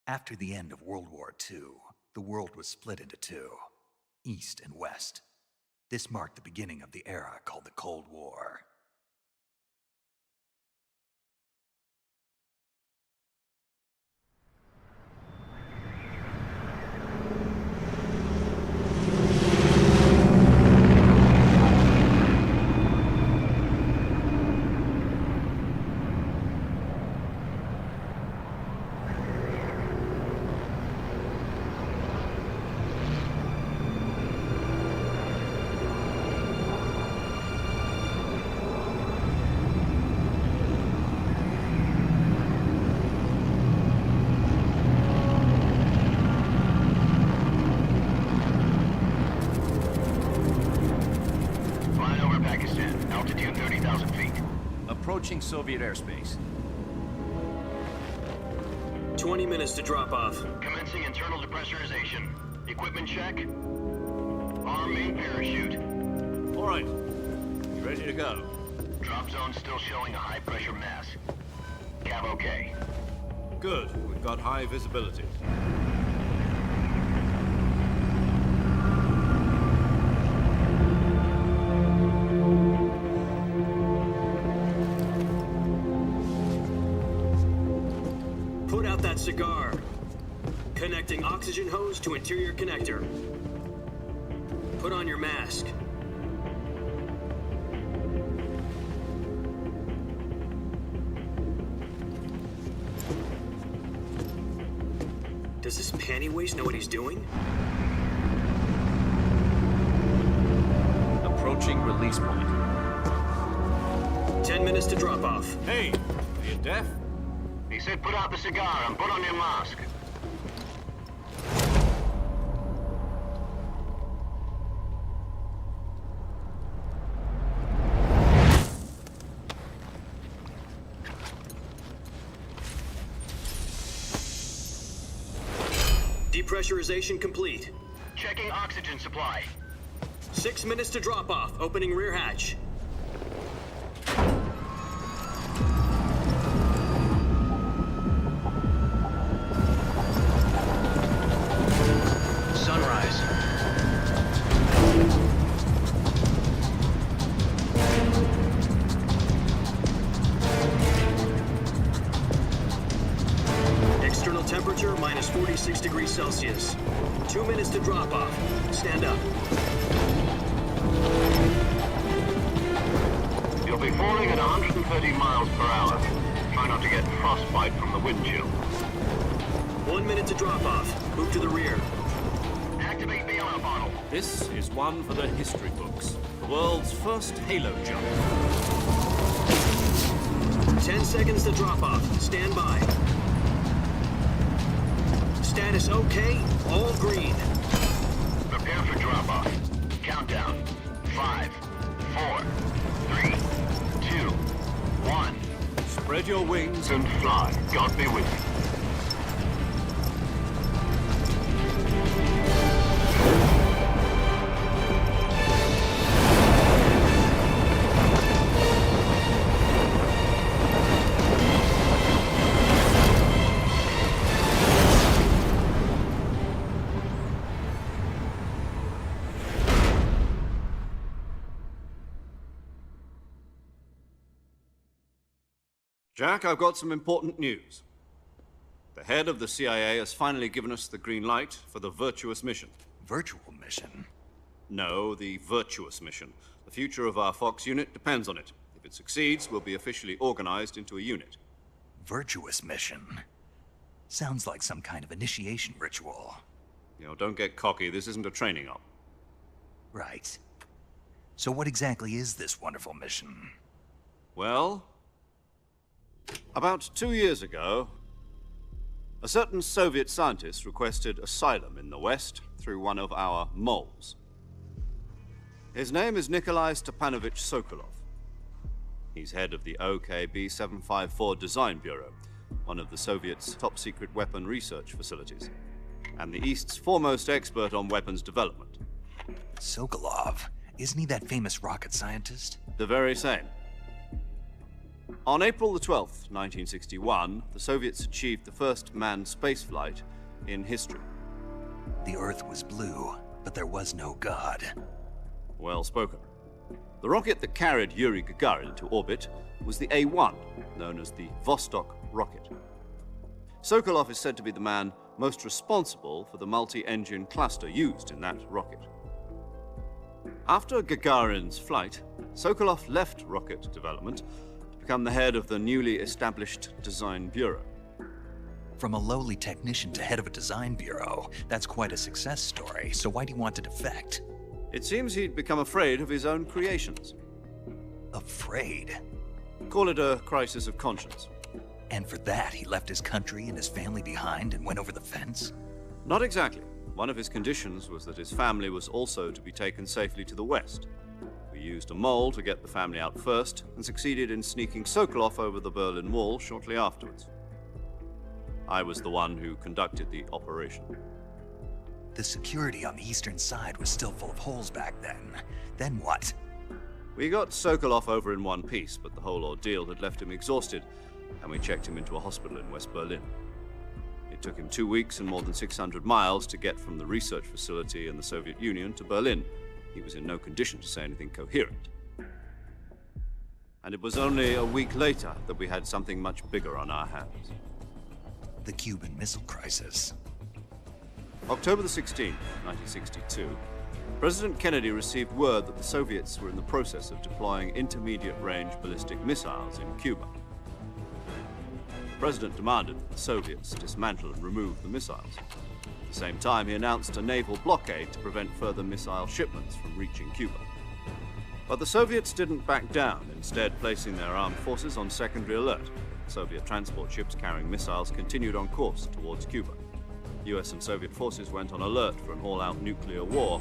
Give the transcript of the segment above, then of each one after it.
After the end of World War II, the world was split into two, East and West. This marked the beginning of the era called the Cold War. Approaching Soviet airspace. 20 minutes to drop off. Commencing internal depressurization. Equipment check. Arm main parachute. All right. You ready to go? Drop zone still showing a high pressure mass. Cav okay. Good. We've got high visibility. Put out that cigar. Connecting oxygen hose to interior connector. Put on your mask. Does this panty waste know what he's doing? Approaching release point. 10 minutes to drop off. Hey, are you deaf? He said put out the cigar and put on your mask. Depressurization complete. Checking oxygen supply. 6 minutes to drop off. Opening rear hatch. Sunrise. External temperature minus 46 degrees Celsius. 2 minutes to drop off. Stand up. You'll be falling at 130 miles per hour. Try not to get frostbite from the wind chill. 1 minute to drop off. Move to the rear. Activate bailout bottle. This is one for the history books. The world's first halo jump. 10 seconds to drop off. Stand by. Status okay. All green. Prepare for drop off. Countdown. 5, 4, 3, 2, 1. Spread your wings And fly. God be with you. Jack, I've got some important news. The head of the CIA has finally given us the green light for the virtuous mission. Virtual mission? No, the virtuous mission. The future of our Fox unit depends on it. If it succeeds, we'll be officially organized into a unit. Virtuous mission? Sounds like some kind of initiation ritual. You know, don't get cocky. This isn't a training op. Right. So what exactly is this wonderful mission? Well, about 2 years ago, a certain Soviet scientist requested asylum in the West through one of our moles. His name is Nikolai Stepanovich Sokolov. He's head of the OKB-754 Design Bureau, one of the Soviets' top-secret weapon research facilities, and the East's foremost expert on weapons development. Sokolov? Isn't he that famous rocket scientist? The very same. On April the 12th, 1961, the Soviets achieved the first manned spaceflight in history. The Earth was blue, but there was no God. Well spoken. The rocket that carried Yuri Gagarin to orbit was the A-1, known as the Vostok rocket. Sokolov is said to be the man most responsible for the multi-engine cluster used in that rocket. After Gagarin's flight, Sokolov left rocket development to become the head of the newly established Design Bureau. From a lowly technician to head of a design bureau, that's quite a success story, so why do you want to defect? It seems he'd become afraid of his own creations. Afraid? Call it a crisis of conscience. And for that, he left his country and his family behind and went over the fence? Not exactly. One of his conditions was that his family was also to be taken safely to the West. We used a mole to get the family out first and succeeded in sneaking Sokolov over the Berlin Wall shortly afterwards. I was the one who conducted the operation. The security on the eastern side was still full of holes back then. Then what? We got Sokolov over in one piece, but the whole ordeal had left him exhausted, and we checked him into a hospital in West Berlin. It took him 2 weeks and more than 600 miles to get from the research facility in the Soviet Union to Berlin. He was in no condition to say anything coherent. And it was only a week later that we had something much bigger on our hands. The Cuban Missile Crisis. October the 16th, 1962, President Kennedy received word that the Soviets were in the process of deploying intermediate-range ballistic missiles in Cuba. The President demanded that the Soviets dismantle and remove the missiles. At the same time, he announced a naval blockade to prevent further missile shipments from reaching Cuba. But the Soviets didn't back down, instead placing their armed forces on secondary alert. Soviet transport ships carrying missiles continued on course towards Cuba. US and Soviet forces went on alert for an all-out nuclear war.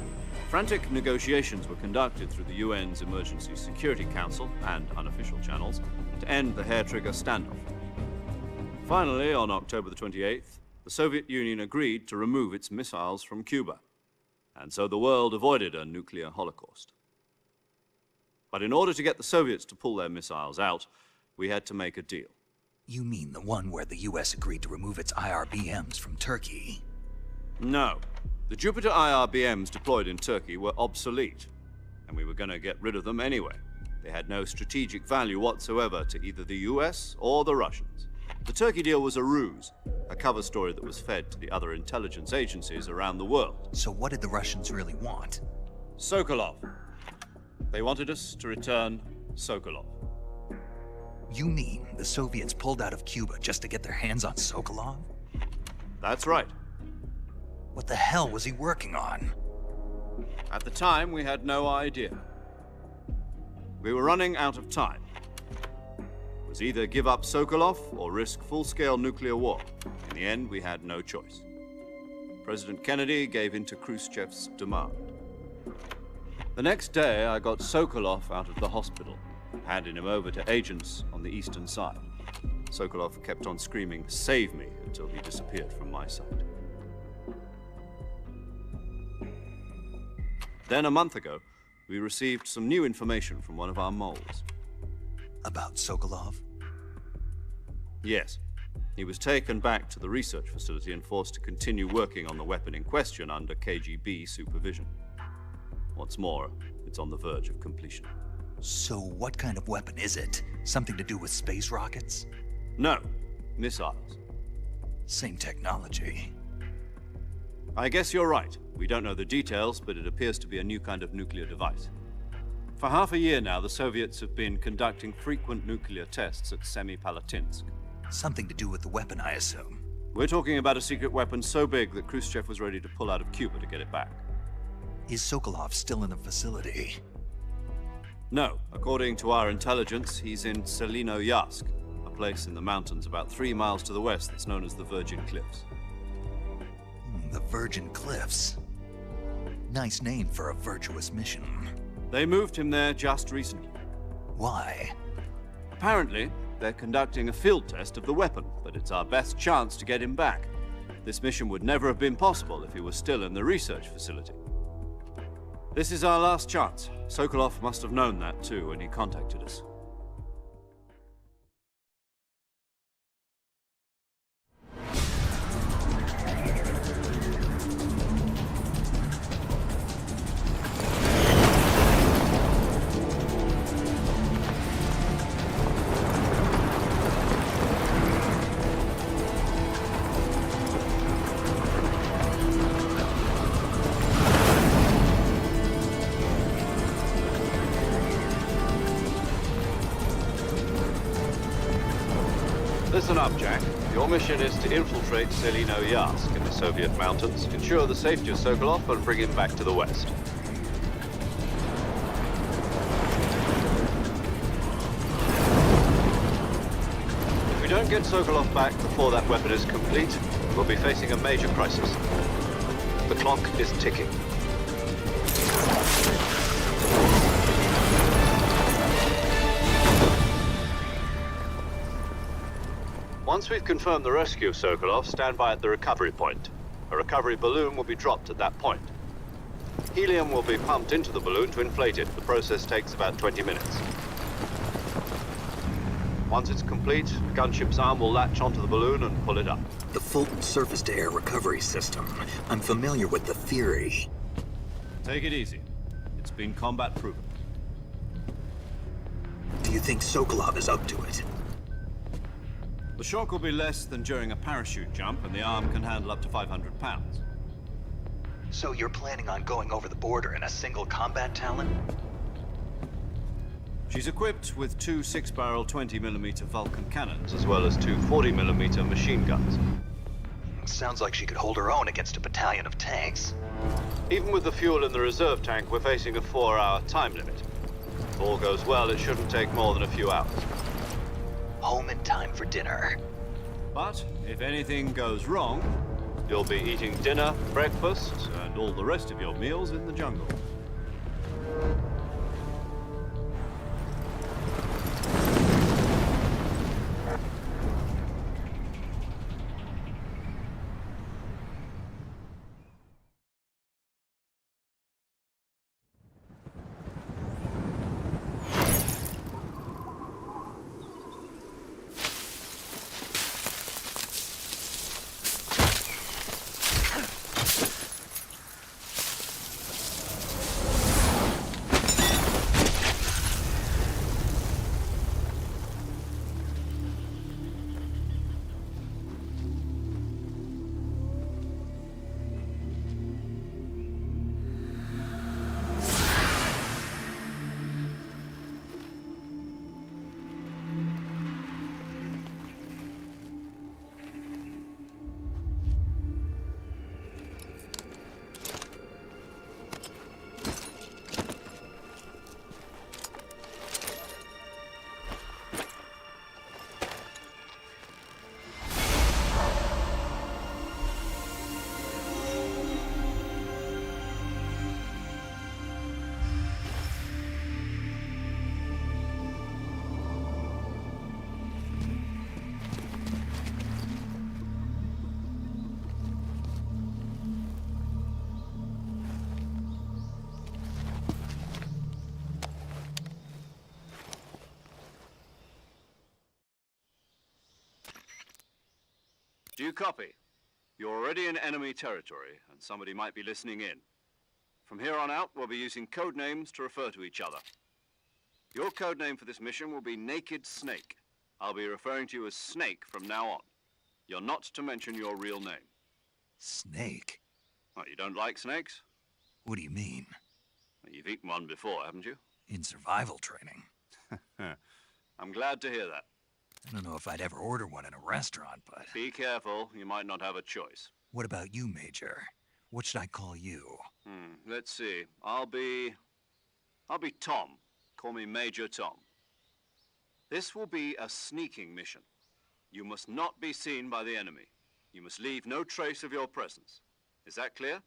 Frantic negotiations were conducted through the UN's Emergency Security Council and unofficial channels to end the hair-trigger standoff. Finally, on October the 28th, the Soviet Union agreed to remove its missiles from Cuba, and so the world avoided a nuclear holocaust. But in order to get the Soviets to pull their missiles out, we had to make a deal. You mean the one where the US agreed to remove its IRBMs from Turkey? No. The Jupiter IRBMs deployed in Turkey were obsolete, and we were going to get rid of them anyway. They had no strategic value whatsoever to either the US or the Russians. The Turkey deal was a ruse, a cover story that was fed to the other intelligence agencies around the world. So what did the Russians really want? Sokolov. They wanted us to return Sokolov. You mean the Soviets pulled out of Cuba just to get their hands on Sokolov? That's right. What the hell was he working on? At the time, we had no idea. We were running out of time. It was either give up Sokolov or risk full-scale nuclear war. In the end, we had no choice. President Kennedy gave in to Khrushchev's demand. The next day, I got Sokolov out of the hospital, handing him over to agents on the eastern side. Sokolov kept on screaming, "Save me," until he disappeared from my sight. Then, a month ago, we received some new information from one of our moles. About Sokolov? Yes. He was taken back to the research facility and forced to continue working on the weapon in question under KGB supervision. What's more, it's on the verge of completion. So what kind of weapon is it? Something to do with space rockets? No, missiles. Same technology. I guess you're right. We don't know the details, but it appears to be a new kind of nuclear device. For half a year now, the Soviets have been conducting frequent nuclear tests at Semipalatinsk. Something to do with the weapon, I assume. We're talking about a secret weapon so big that Khrushchev was ready to pull out of Cuba to get it back. Is Sokolov still in the facility? No, according to our intelligence, he's in Selino-Yarsk, a place in the mountains about 3 miles to the west that's known as the Virgin Cliffs. The Virgin Cliffs. Nice name for a virtuous mission. They moved him there just recently. Why? Apparently, they're conducting a field test of the weapon, but it's our best chance to get him back. This mission would never have been possible if he was still in the research facility. This is our last chance. Sokolov must have known that too when he contacted us. Listen up, Jack. Your mission is to infiltrate Selino-Yarsk in the Soviet mountains, ensure the safety of Sokolov, and bring him back to the west. If we don't get Sokolov back before that weapon is complete, we'll be facing a major crisis. The clock is ticking. Once we've confirmed the rescue of Sokolov, stand by at the recovery point. A recovery balloon will be dropped at that point. Helium will be pumped into the balloon to inflate it. The process takes about 20 minutes. Once it's complete, the gunship's arm will latch onto the balloon and pull it up. The Fulton surface-to-air recovery system. I'm familiar with the theory. Take it easy. It's been combat proven. Do you think Sokolov is up to it? The shock will be less than during a parachute jump, and the arm can handle up to 500 pounds. So you're planning on going over the border in a single combat Talon? She's equipped with 2 6-barrel 20mm Vulcan cannons, as well as 2 40mm machine guns. Sounds like she could hold her own against a battalion of tanks. Even with the fuel in the reserve tank, we're facing a 4-hour time limit. If all goes well, it shouldn't take more than a few hours. Home in time for dinner. But if anything goes wrong, you'll be eating dinner, breakfast, and all the rest of your meals in the jungle. Do you copy? You're already in enemy territory, and somebody might be listening in. From here on out, we'll be using code names to refer to each other. Your code name for this mission will be Naked Snake. I'll be referring to you as Snake from now on. You're not to mention your real name. Snake? Oh, you don't like snakes? What do you mean? Well, you've eaten one before, haven't you? In survival training? I'm glad to hear that. I don't know if I'd ever order one in a restaurant, but... Be careful, you might not have a choice. What about you, Major? What should I call you? Let's see. I'll be Tom. Call me Major Tom. This will be a sneaking mission. You must not be seen by the enemy. You must leave no trace of your presence. Is that clear?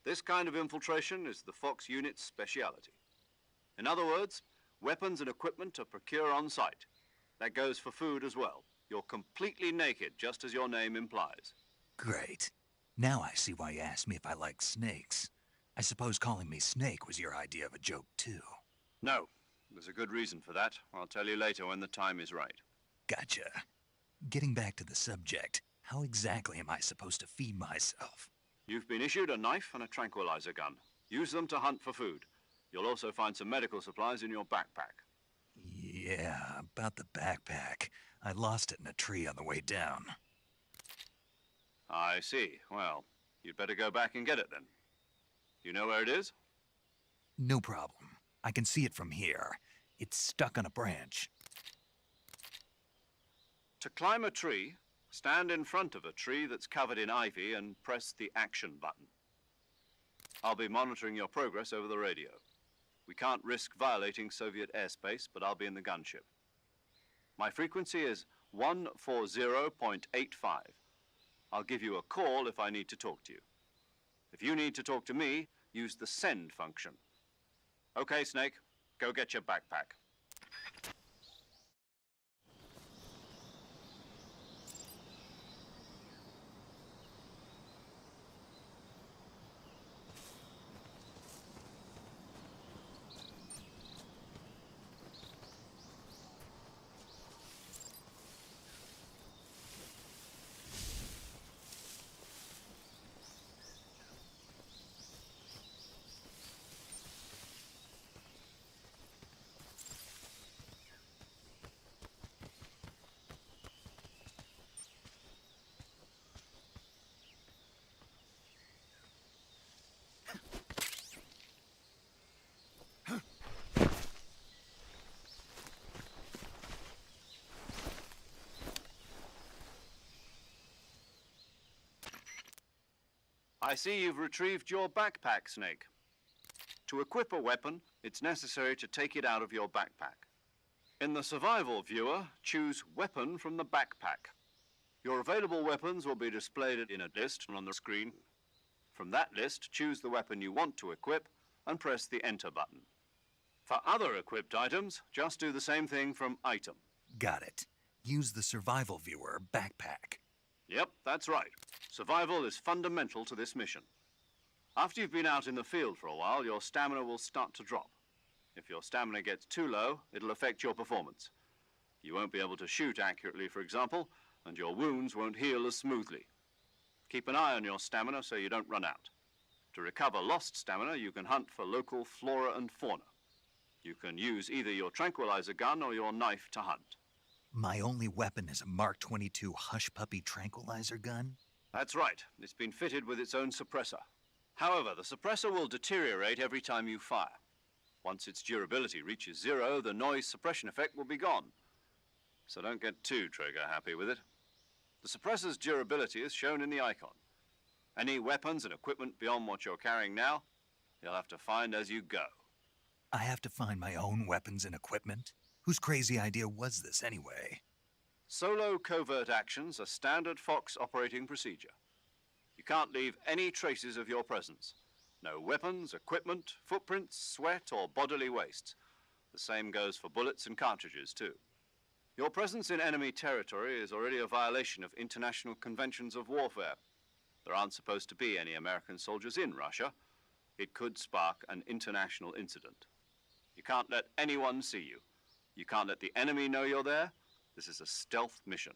This kind of infiltration is the Fox unit's speciality. In other words, weapons and equipment are procured on site. That goes for food as well. You're completely naked, just as your name implies. Great. Now I see why you asked me if I like snakes. I suppose calling me Snake was your idea of a joke, too. No, there's a good reason for that. I'll tell you later when the time is right. Gotcha. Getting back to the subject, how exactly am I supposed to feed myself? You've been issued a knife and a tranquilizer gun. Use them to hunt for food. You'll also find some medical supplies in your backpack. Yeah, about the backpack. I lost it in a tree on the way down. I see. Well, you'd better go back and get it then. You know where it is? No problem. I can see it from here. It's stuck on a branch. To climb a tree, stand in front of a tree that's covered in ivy and press the action button. I'll be monitoring your progress over the radio. We can't risk violating Soviet airspace, but I'll be in the gunship. My frequency is 140.85. I'll give you a call if I need to talk to you. If you need to talk to me, use the send function. Okay, Snake, go get your backpack. I see you've retrieved your backpack, Snake. To equip a weapon, it's necessary to take it out of your backpack. In the survival viewer, choose Weapon from the backpack. Your available weapons will be displayed in a list on the screen. From that list, choose the weapon you want to equip and press the Enter button. For other equipped items, just do the same thing from Item. Got it. Use the survival viewer backpack. Yep, that's right. Survival is fundamental to this mission. After you've been out in the field for a while, your stamina will start to drop. If your stamina gets too low, it'll affect your performance. You won't be able to shoot accurately, for example, and your wounds won't heal as smoothly. Keep an eye on your stamina so you don't run out. To recover lost stamina, you can hunt for local flora and fauna. You can use either your tranquilizer gun or your knife to hunt. My only weapon is a Mark 22 Hush Puppy tranquilizer gun? That's right. It's been fitted with its own suppressor. However, the suppressor will deteriorate every time you fire. Once its durability reaches 0, the noise suppression effect will be gone. So don't get too trigger happy with it. The suppressor's durability is shown in the icon. Any weapons and equipment beyond what you're carrying now, you'll have to find as you go. I have to find my own weapons and equipment? Whose crazy idea was this, anyway? Solo covert actions are standard Fox operating procedure. You can't leave any traces of your presence. No weapons, equipment, footprints, sweat, or bodily waste. The same goes for bullets and cartridges, too. Your presence in enemy territory is already a violation of international conventions of warfare. There aren't supposed to be any American soldiers in Russia. It could spark an international incident. You can't let anyone see you. You can't let the enemy know you're there. This is a stealth mission.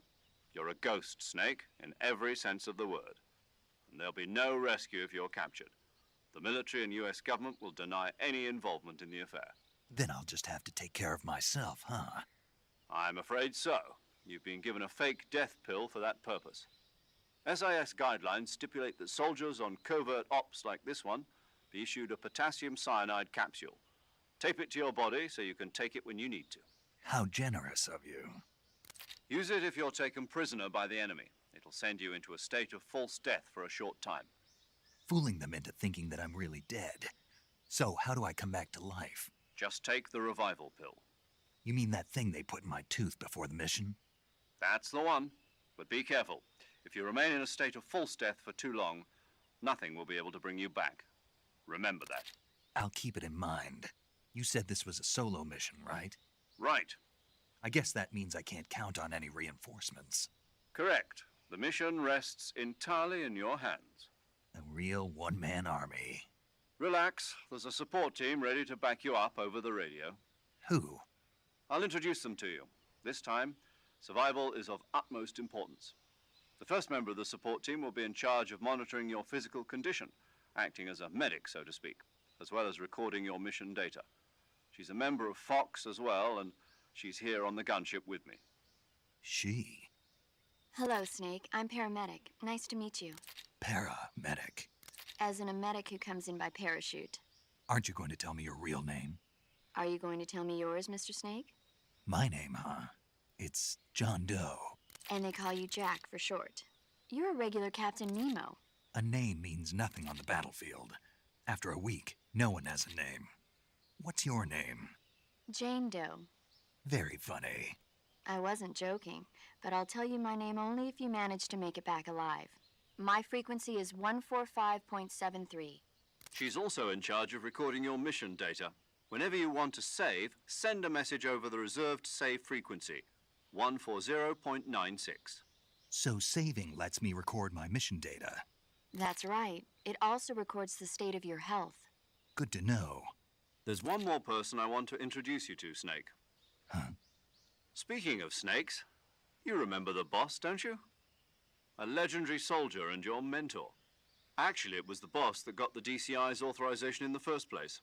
You're a ghost, Snake, in every sense of the word. And there'll be no rescue if you're captured. The military and US government will deny any involvement in the affair. Then I'll just have to take care of myself, huh? I'm afraid so. You've been given a fake death pill for that purpose. SIS guidelines stipulate that soldiers on covert ops like this one be issued a potassium cyanide capsule. Tape it to your body so you can take it when you need to. How generous of you. Use it if you're taken prisoner by the enemy. It'll send you into a state of false death for a short time. Fooling them into thinking that I'm really dead. So, how do I come back to life? Just take the revival pill. You mean that thing they put in my tooth before the mission? That's the one. But be careful. If you remain in a state of false death for too long, nothing will be able to bring you back. Remember that. I'll keep it in mind. You said this was a solo mission, right? Right. I guess that means I can't count on any reinforcements. Correct. The mission rests entirely in your hands. A real one-man army. Relax. There's a support team ready to back you up over the radio. Who? I'll introduce them to you. This time, survival is of utmost importance. The first member of the support team will be in charge of monitoring your physical condition, acting as a medic, so to speak, as well as recording your mission data. She's a member of Fox as well, and she's here on the gunship with me. She? Hello, Snake. I'm paramedic. Nice to meet you. Paramedic. As in a medic who comes in by parachute. Aren't you going to tell me your real name? Are you going to tell me yours, Mr. Snake? My name, huh? It's John Doe. And they call you Jack for short. You're a regular Captain Nemo. A name means nothing on the battlefield. After a week, no one has a name. What's your name? Jane Doe. Very funny. I wasn't joking, but I'll tell you my name only if you manage to make it back alive. My frequency is 145.73. She's also in charge of recording your mission data. Whenever you want to save, send a message over the reserved save frequency, 140.96. So saving lets me record my mission data. That's right. It also records the state of your health. Good to know. There's one more person I want to introduce you to, Snake. Huh? Speaking of snakes, you remember the boss, don't you? A legendary soldier and your mentor. Actually, it was the boss that got the DCI's authorization in the first place.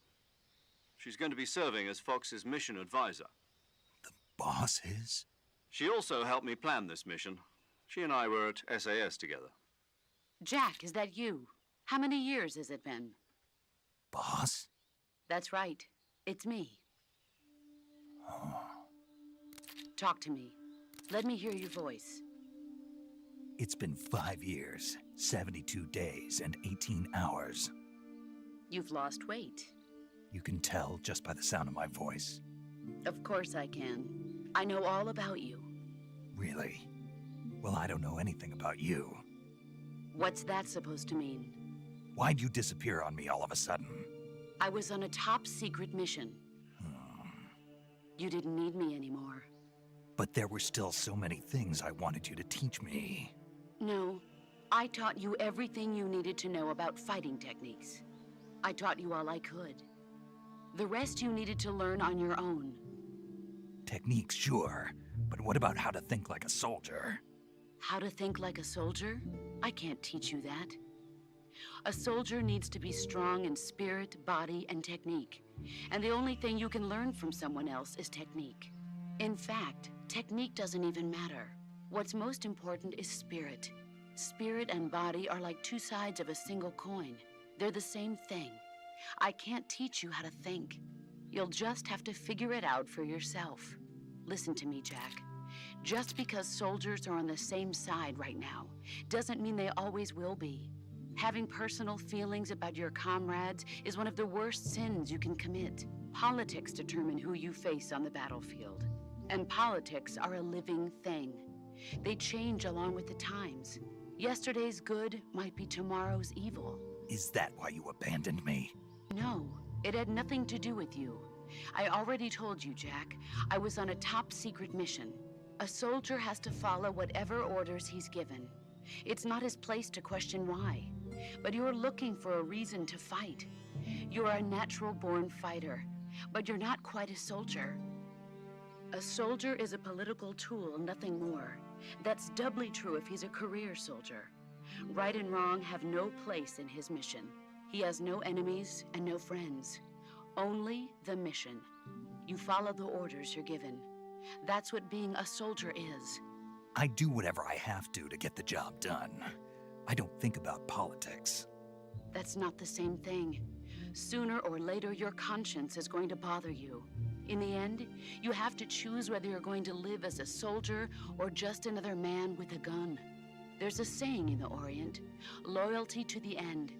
She's going to be serving as Fox's mission advisor. The boss is? She also helped me plan this mission. She and I were at SAS together. Jack, is that you? How many years has it been? Boss? That's right. It's me. Oh. Talk to me. Let me hear your voice. It's been 5 years, 72 days, and 18 hours. You've lost weight. You can tell just by the sound of my voice. Of course I can. I know all about you. Really? Well, I don't know anything about you. What's that supposed to mean? Why'd you disappear on me all of a sudden? I was on a top-secret mission. You didn't need me anymore. But there were still so many things I wanted you to teach me. No, I taught you everything you needed to know about fighting techniques. I taught you all I could. The rest you needed to learn on your own. Techniques, sure. But what about how to think like a soldier? How to think like a soldier? I can't teach you that. A soldier needs to be strong in spirit, body, and technique. And the only thing you can learn from someone else is technique. In fact, technique doesn't even matter. What's most important is spirit. Spirit and body are like two sides of a single coin. They're the same thing. I can't teach you how to think. You'll just have to figure it out for yourself. Listen to me, Jack. Just because soldiers are on the same side right now doesn't mean they always will be. Having personal feelings about your comrades is one of the worst sins you can commit. Politics determine who you face on the battlefield. And politics are a living thing. They change along with the times. Yesterday's good might be tomorrow's evil. Is that why you abandoned me? No, it had nothing to do with you. I already told you, Jack. I was on a top-secret mission. A soldier has to follow whatever orders he's given. It's not his place to question why. But you're looking for a reason to fight. You're a natural-born fighter, but you're not quite a soldier. A soldier is a political tool, nothing more. That's doubly true if he's a career soldier. Right and wrong have no place in his mission. He has no enemies and no friends. Only the mission. You follow the orders you're given. That's what being a soldier is. I do whatever I have to get the job done. I don't think about politics. That's not the same thing. Sooner or later, your conscience is going to bother you. In the end, you have to choose whether you're going to live as a soldier or just another man with a gun. There's a saying in the Orient, loyalty to the end.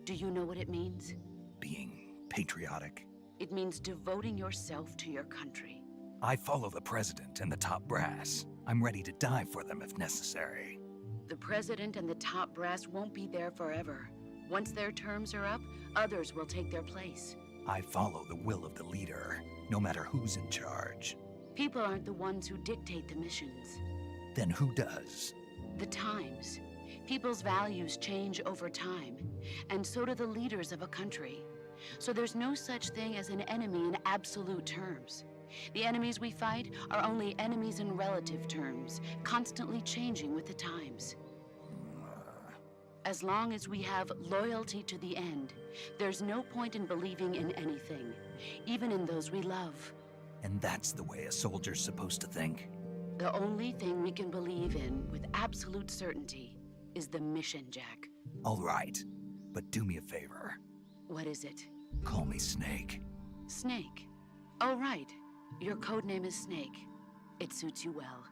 Do you know what it means? Being patriotic. It means devoting yourself to your country. I follow the president and the top brass. I'm ready to die for them if necessary. The president and the top brass won't be there forever. Once their terms are up, others will take their place. I follow the will of the leader, no matter who's in charge. People aren't the ones who dictate the missions. Then who does? The times. People's values change over time, and so do the leaders of a country. So there's no such thing as an enemy in absolute terms. The enemies we fight are only enemies in relative terms, constantly changing with the times. As long as we have loyalty to the end, there's no point in believing in anything, even in those we love. And that's the way a soldier's supposed to think? The only thing we can believe in with absolute certainty is the mission, Jack. All right, but do me a favor. What is it? Call me Snake. Snake. Oh, right. Your codename is Snake. It suits you well.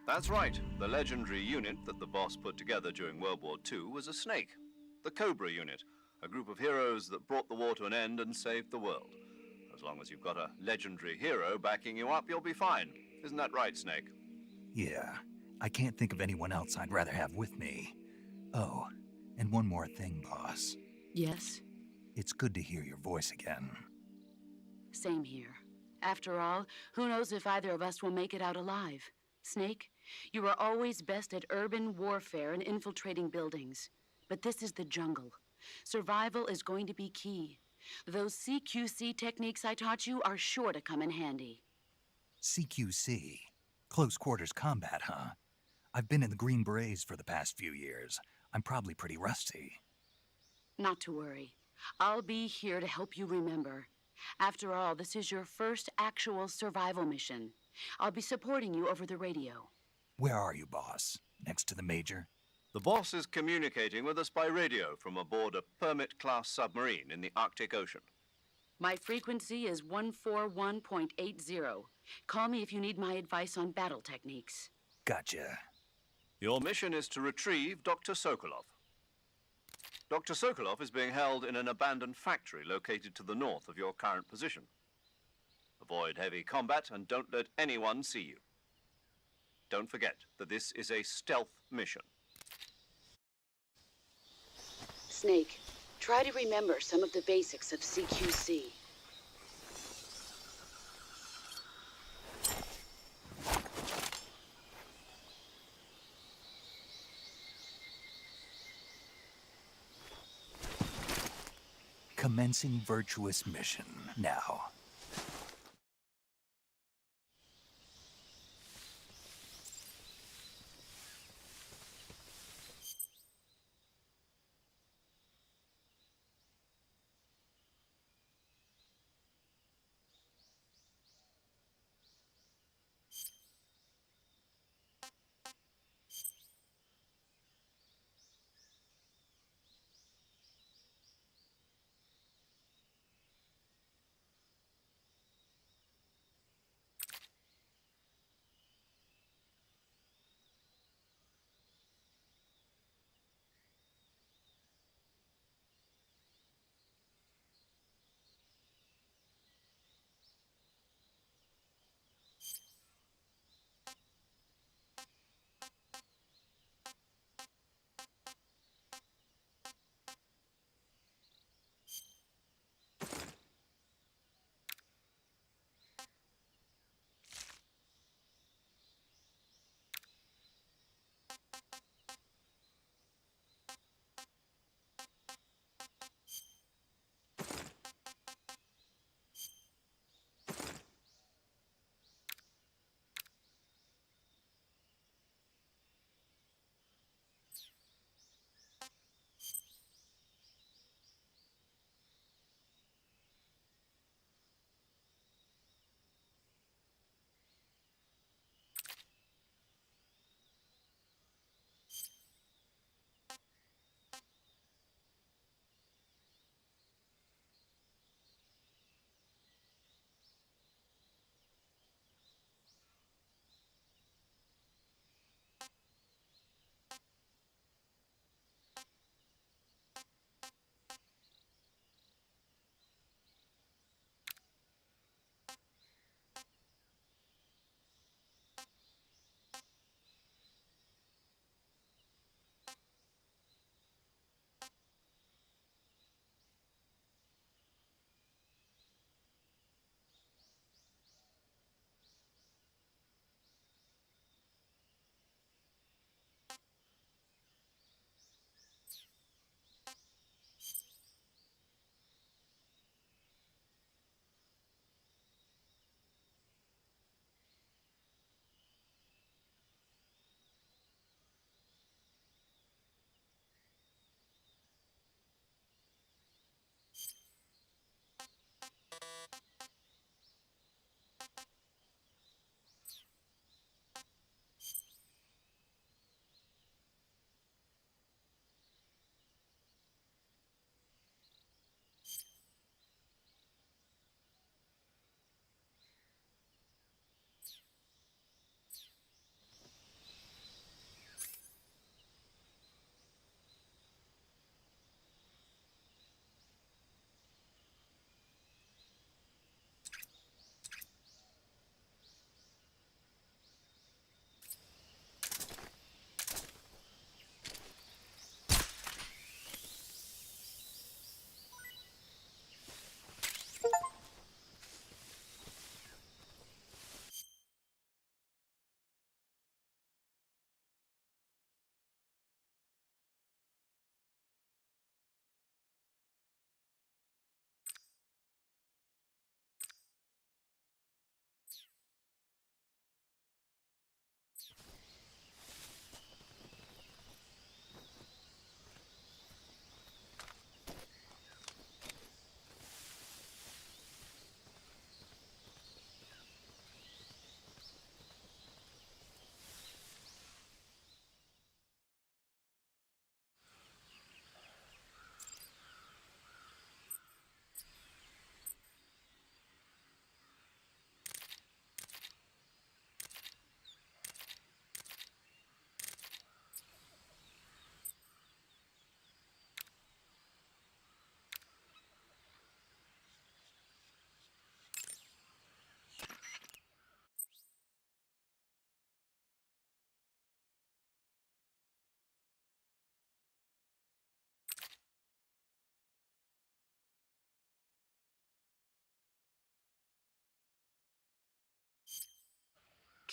That's right. The legendary unit that the boss put together during World War II was a snake. The Cobra unit, a group of heroes that brought the war to an end and saved the world. As long as you've got a legendary hero backing you up, you'll be fine. Isn't that right, Snake? Yeah, I can't think of anyone else I'd rather have with me. Oh, and one more thing, boss. Yes? It's good to hear your voice again. Same here. After all, who knows if either of us will make it out alive? Snake, you are always best at urban warfare and infiltrating buildings. But this is the jungle. Survival is going to be key. Those CQC techniques I taught you are sure to come in handy. CQC? Close quarters combat, huh? I've been in the Green Berets for the past few years. I'm probably pretty rusty. Not to worry. I'll be here to help you remember. After all, this is your first actual survival mission. I'll be supporting you over the radio. Where are you, boss? Next to the Major? The boss is communicating with us by radio from aboard a Permit-class submarine in the Arctic Ocean. My frequency is 141.80. Call me if you need my advice on battle techniques. Gotcha. Your mission is to retrieve Dr. Sokolov. Dr. Sokolov is being held in an abandoned factory located to the north of your current position. Avoid heavy combat and don't let anyone see you. Don't forget that this is a stealth mission. Snake, try to remember some of the basics of CQC. Commencing virtuous mission now.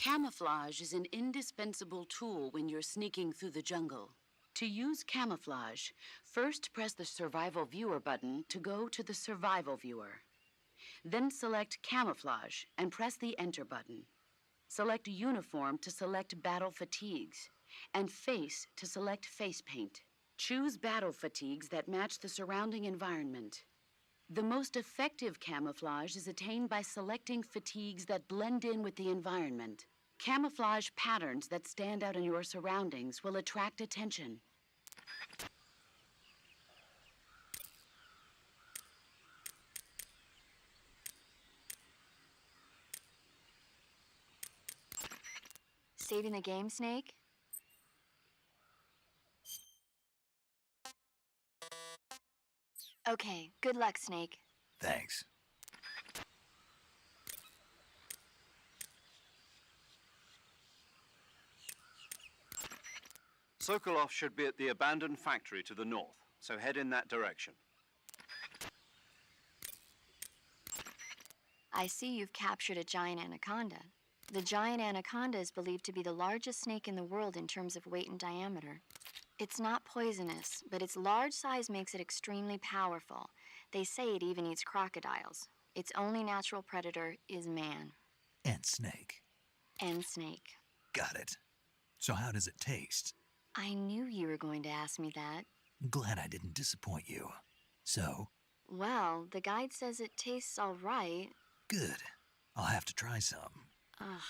Camouflage is an indispensable tool when you're sneaking through the jungle. To use camouflage, first press the Survival Viewer button to go to the Survival Viewer. Then select Camouflage and press the Enter button. Select Uniform to select Battle Fatigues, and Face to select Face Paint. Choose battle fatigues that match the surrounding environment. The most effective camouflage is attained by selecting fatigues that blend in with the environment. Camouflage patterns that stand out in your surroundings will attract attention. Saving the game, Snake? Okay, good luck, Snake. Thanks. Sokolov should be at the abandoned factory to the north, so head in that direction. I see you've captured a giant anaconda. The giant anaconda is believed to be the largest snake in the world in terms of weight and diameter. It's not poisonous, but its large size makes it extremely powerful. They say it even eats crocodiles. Its only natural predator is man. And snake. And snake. Got it. So how does it taste? I knew you were going to ask me that. Glad I didn't disappoint you. So? Well, the guide says it tastes all right. Good. I'll have to try some. Ugh.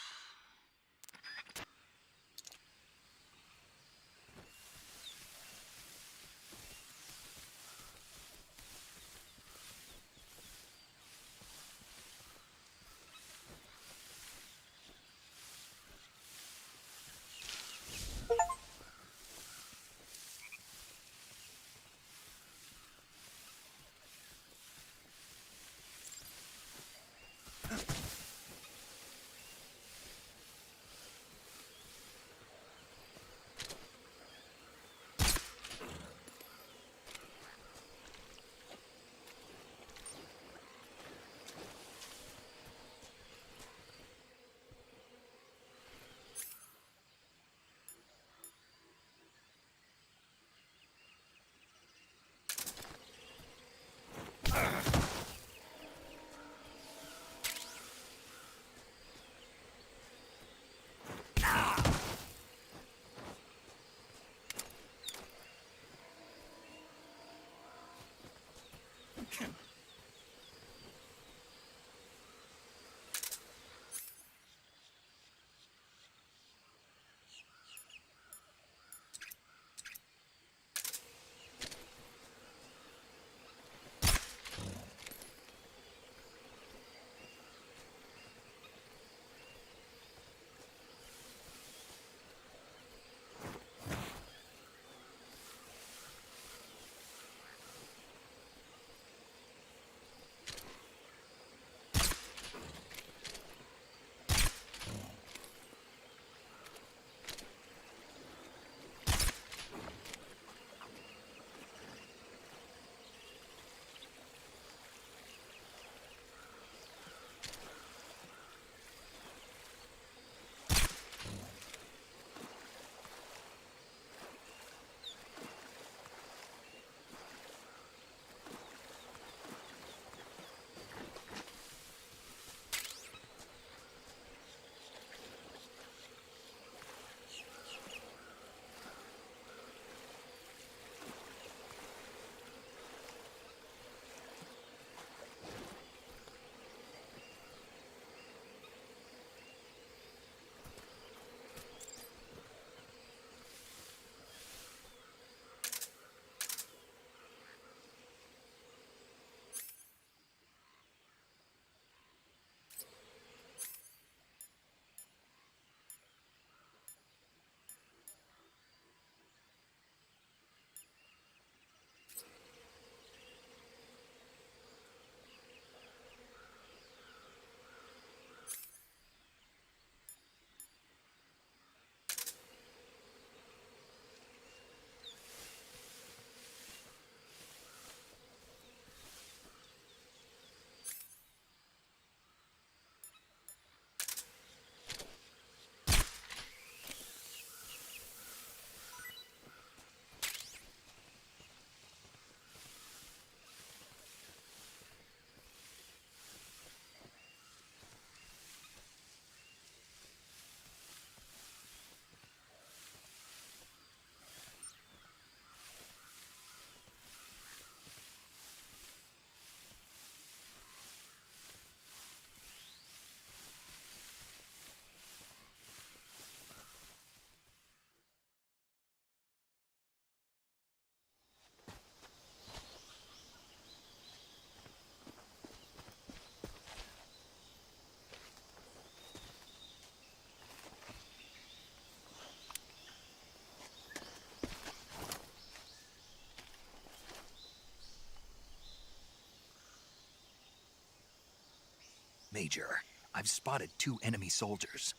Major, I've spotted 2 enemy soldiers.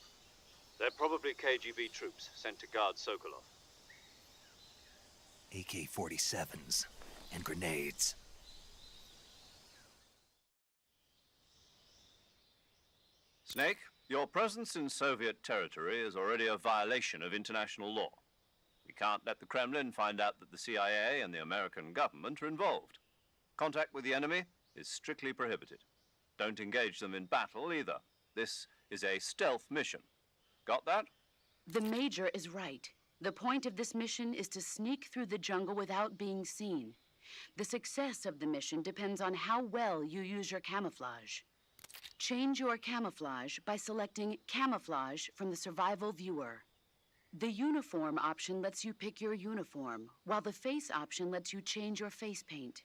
They're probably KGB troops sent to guard Sokolov. AK-47s and grenades. Snake, your presence in Soviet territory is already a violation of international law. We can't let the Kremlin find out that the CIA and the American government are involved. Contact with the enemy is strictly prohibited. Don't engage them in battle either. This is a stealth mission. Got that? The Major is right. The point of this mission is to sneak through the jungle without being seen. The success of the mission depends on how well you use your camouflage. Change your camouflage by selecting Camouflage from the Survival Viewer. The Uniform option lets you pick your uniform, while the Face option lets you change your face paint.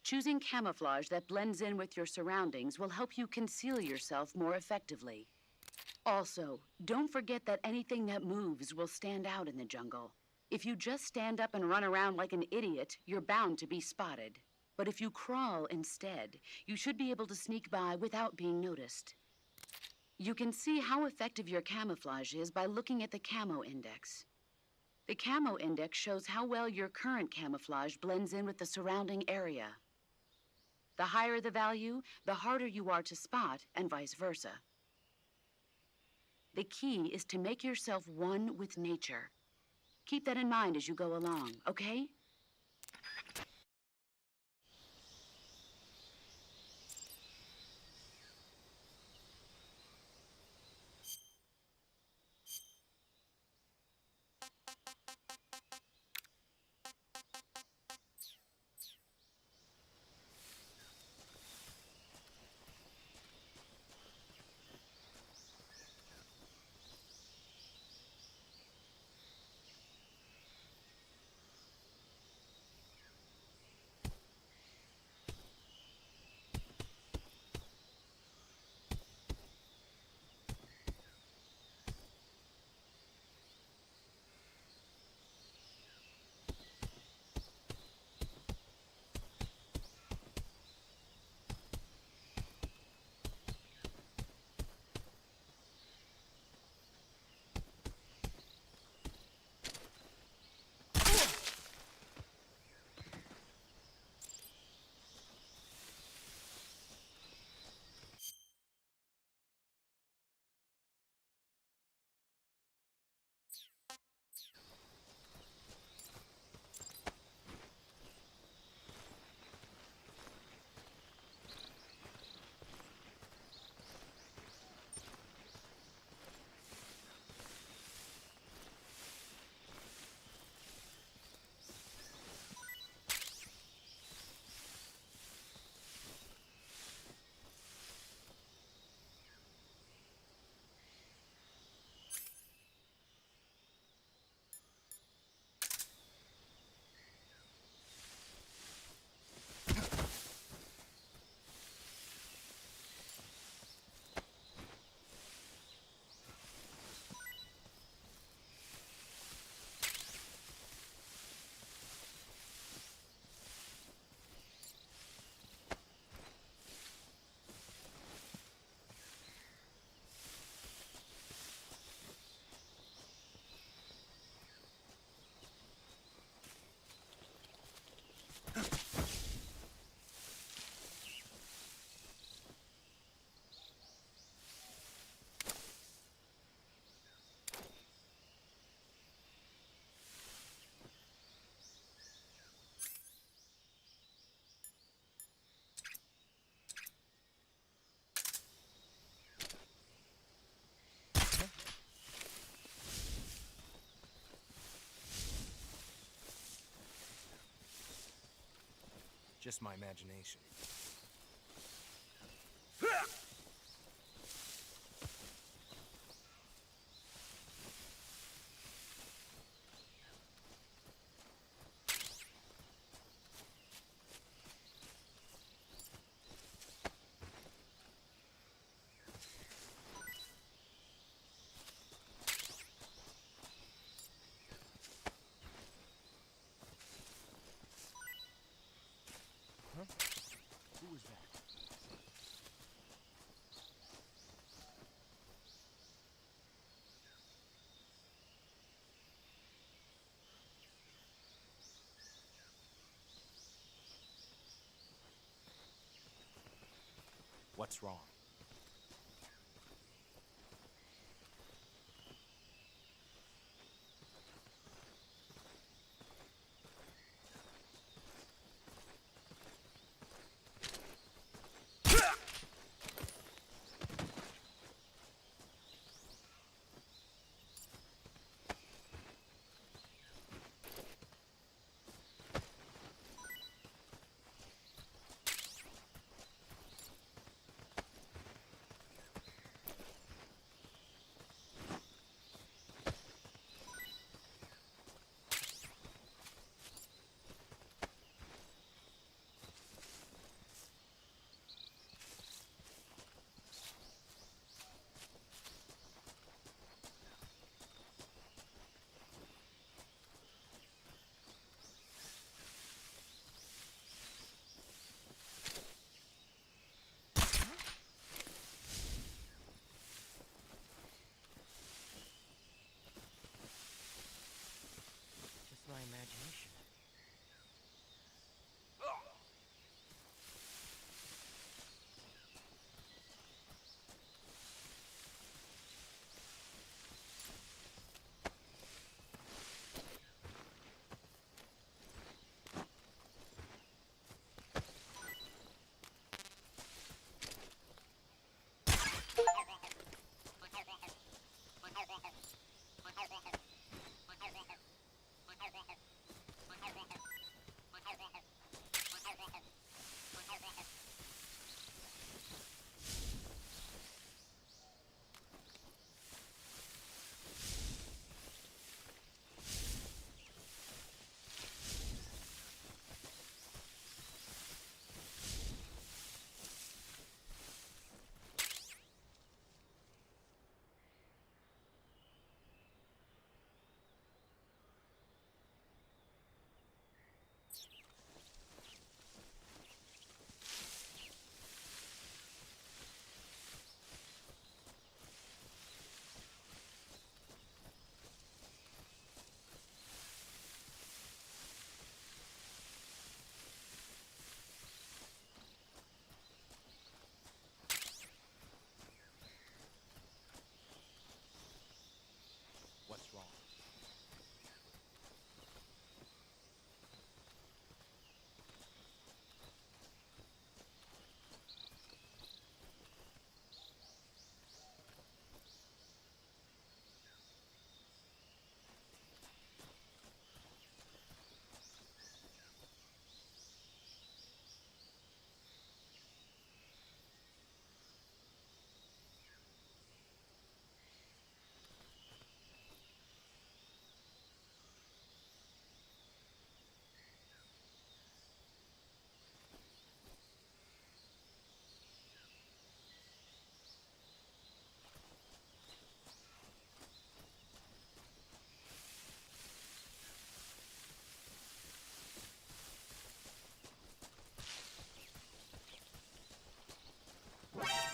Choosing camouflage that blends in with your surroundings will help you conceal yourself more effectively. Also, don't forget that anything that moves will stand out in the jungle. If you just stand up and run around like an idiot, you're bound to be spotted. But if you crawl instead, you should be able to sneak by without being noticed. You can see how effective your camouflage is by looking at the Camo Index. The Camo Index shows how well your current camouflage blends in with the surrounding area. The higher the value, the harder you are to spot, and vice versa. The key is to make yourself one with nature. Keep that in mind as you go along, okay? Just my imagination. Who was that? What's wrong? Just my imagination. What's wrong?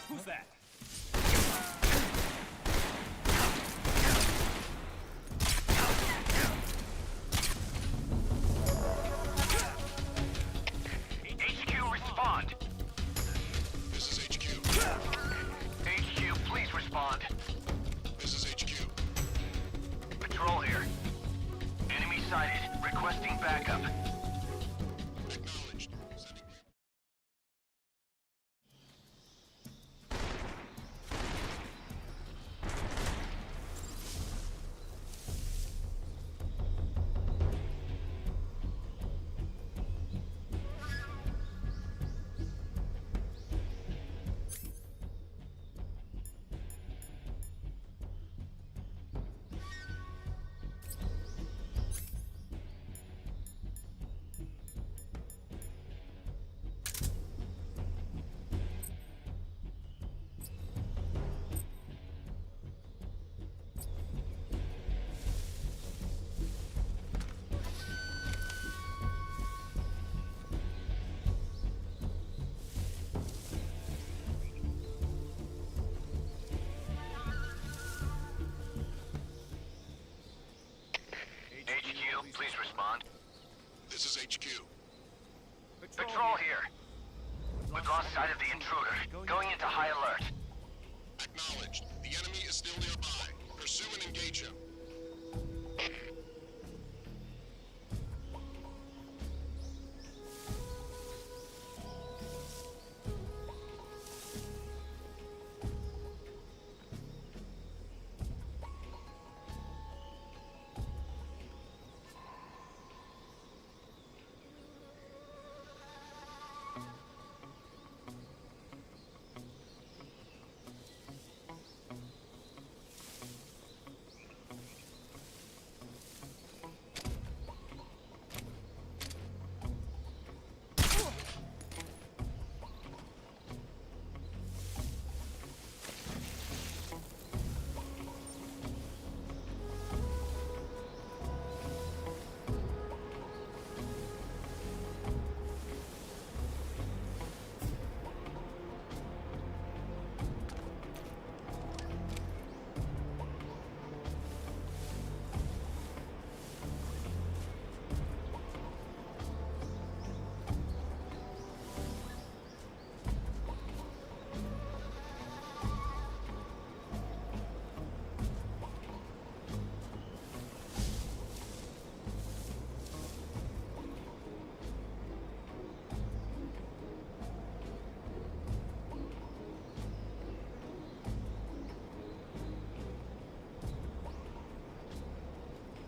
Who's that? HQ, respond. This is HQ. HQ, please respond. This is HQ. Patrol here. Enemy sighted. Requesting backup. Acknowledged. Sending. HQ, please respond. This is HQ. Patrol here. We've lost sight of the intruder. Going into high alert. Acknowledged. The enemy is still nearby. Pursue and engage him.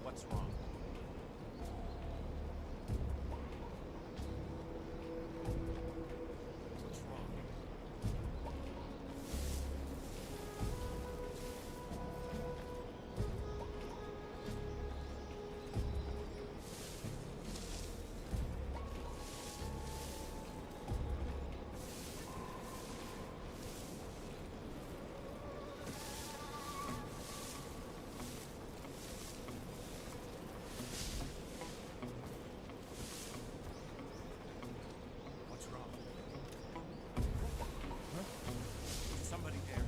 What's wrong? What's wrong? What's wrong? Huh? Is somebody there?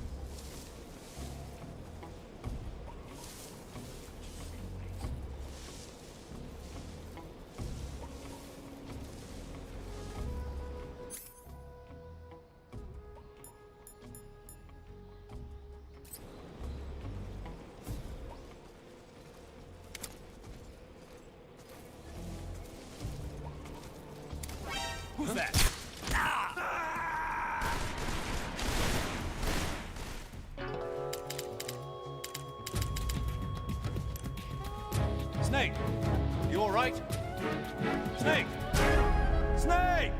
Who's that? Snake! You alright? Snake! Snake!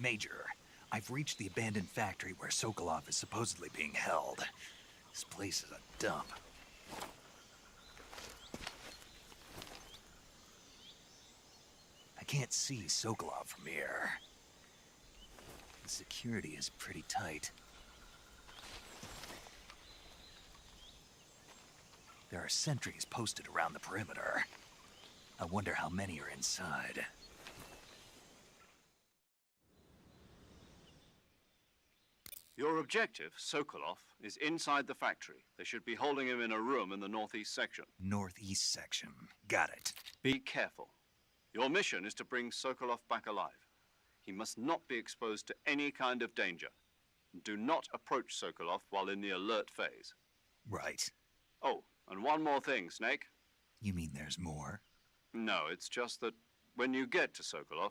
Major, I've reached the abandoned factory where Sokolov is supposedly being held. This place is a dump. I can't see Sokolov from here. The security is pretty tight. There are sentries posted around the perimeter. I wonder how many are inside. Your objective, Sokolov, is inside the factory. They should be holding him in a room in the northeast section. Northeast section. Got it. Be careful. Your mission is to bring Sokolov back alive. He must not be exposed to any kind of danger. Do not approach Sokolov while in the alert phase. Right. Oh, and one more thing, Snake. You mean there's more? No, it's just that when you get to Sokolov,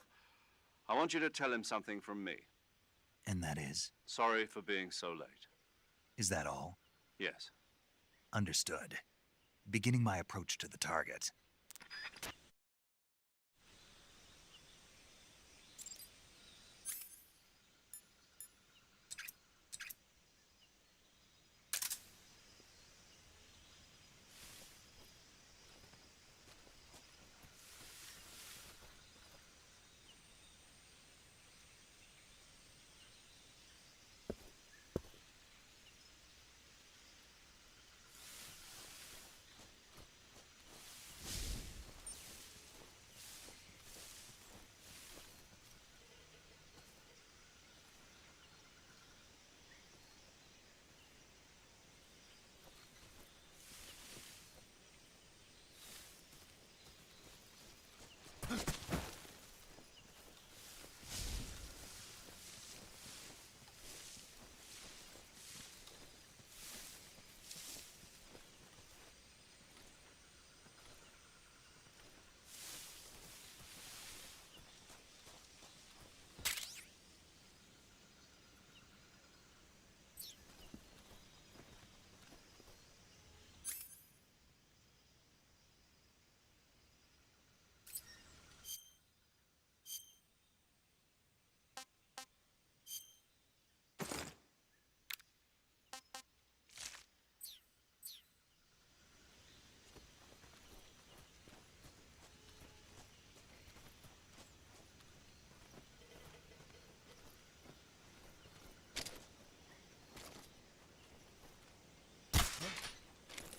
I want you to tell him something from me. And that is? Sorry for being so late. Is that all? Yes. Understood. Beginning my approach to the target.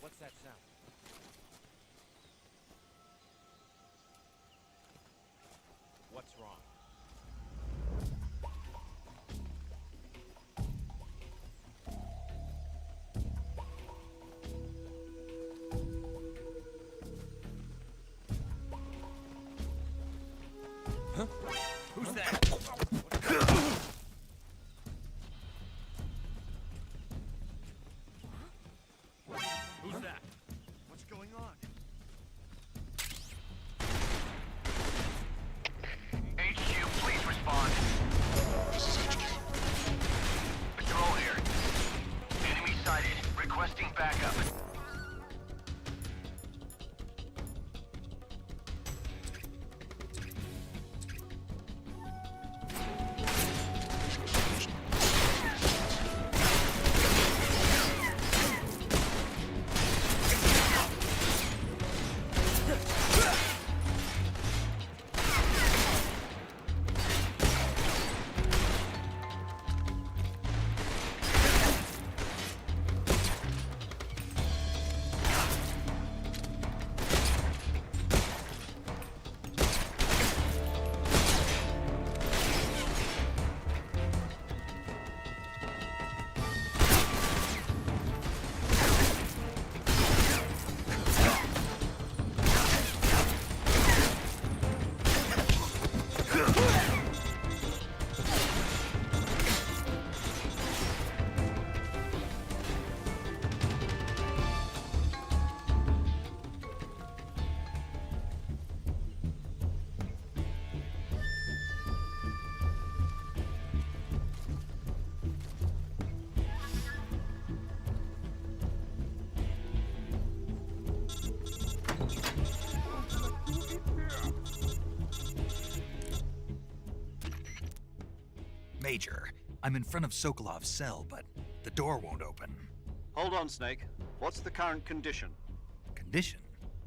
What's that sound? What's wrong? Huh? Who's that? Who's that? Major, I'm in front of Sokolov's cell, but the door won't open. Hold on, Snake. What's the current condition? Condition?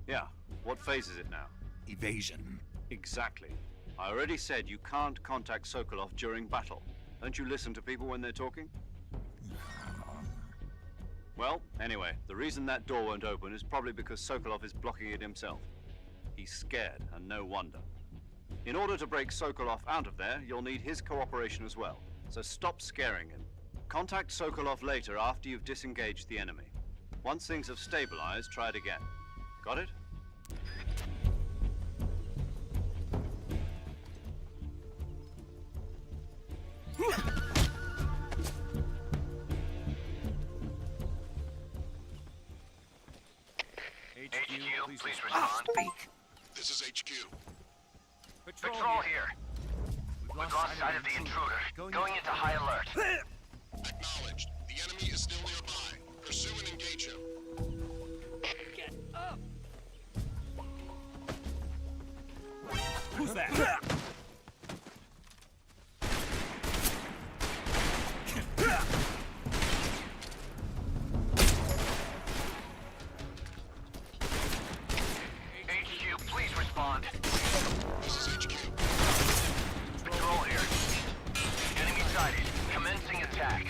Yeah, what phase is it now? Evasion. Exactly. I already said you can't contact Sokolov during battle. Don't you listen to people when they're talking? Well, anyway, the reason that door won't open is probably because Sokolov is blocking it himself. He's scared, and no wonder. In order to break Sokolov out of there, you'll need his cooperation as well. So stop scaring him. Contact Sokolov later after you've disengaged the enemy. Once things have stabilized, try it again. Got it? HQ, please respond. Speak! This is HQ. Patrol here. We've lost sight of the intruder. Going into high alert. Acknowledged. The enemy is still nearby. Pursue and engage him. Get up! Who's that? HQ, please respond. This is HQ. Patrol here. Enemy sighted. Commencing attack.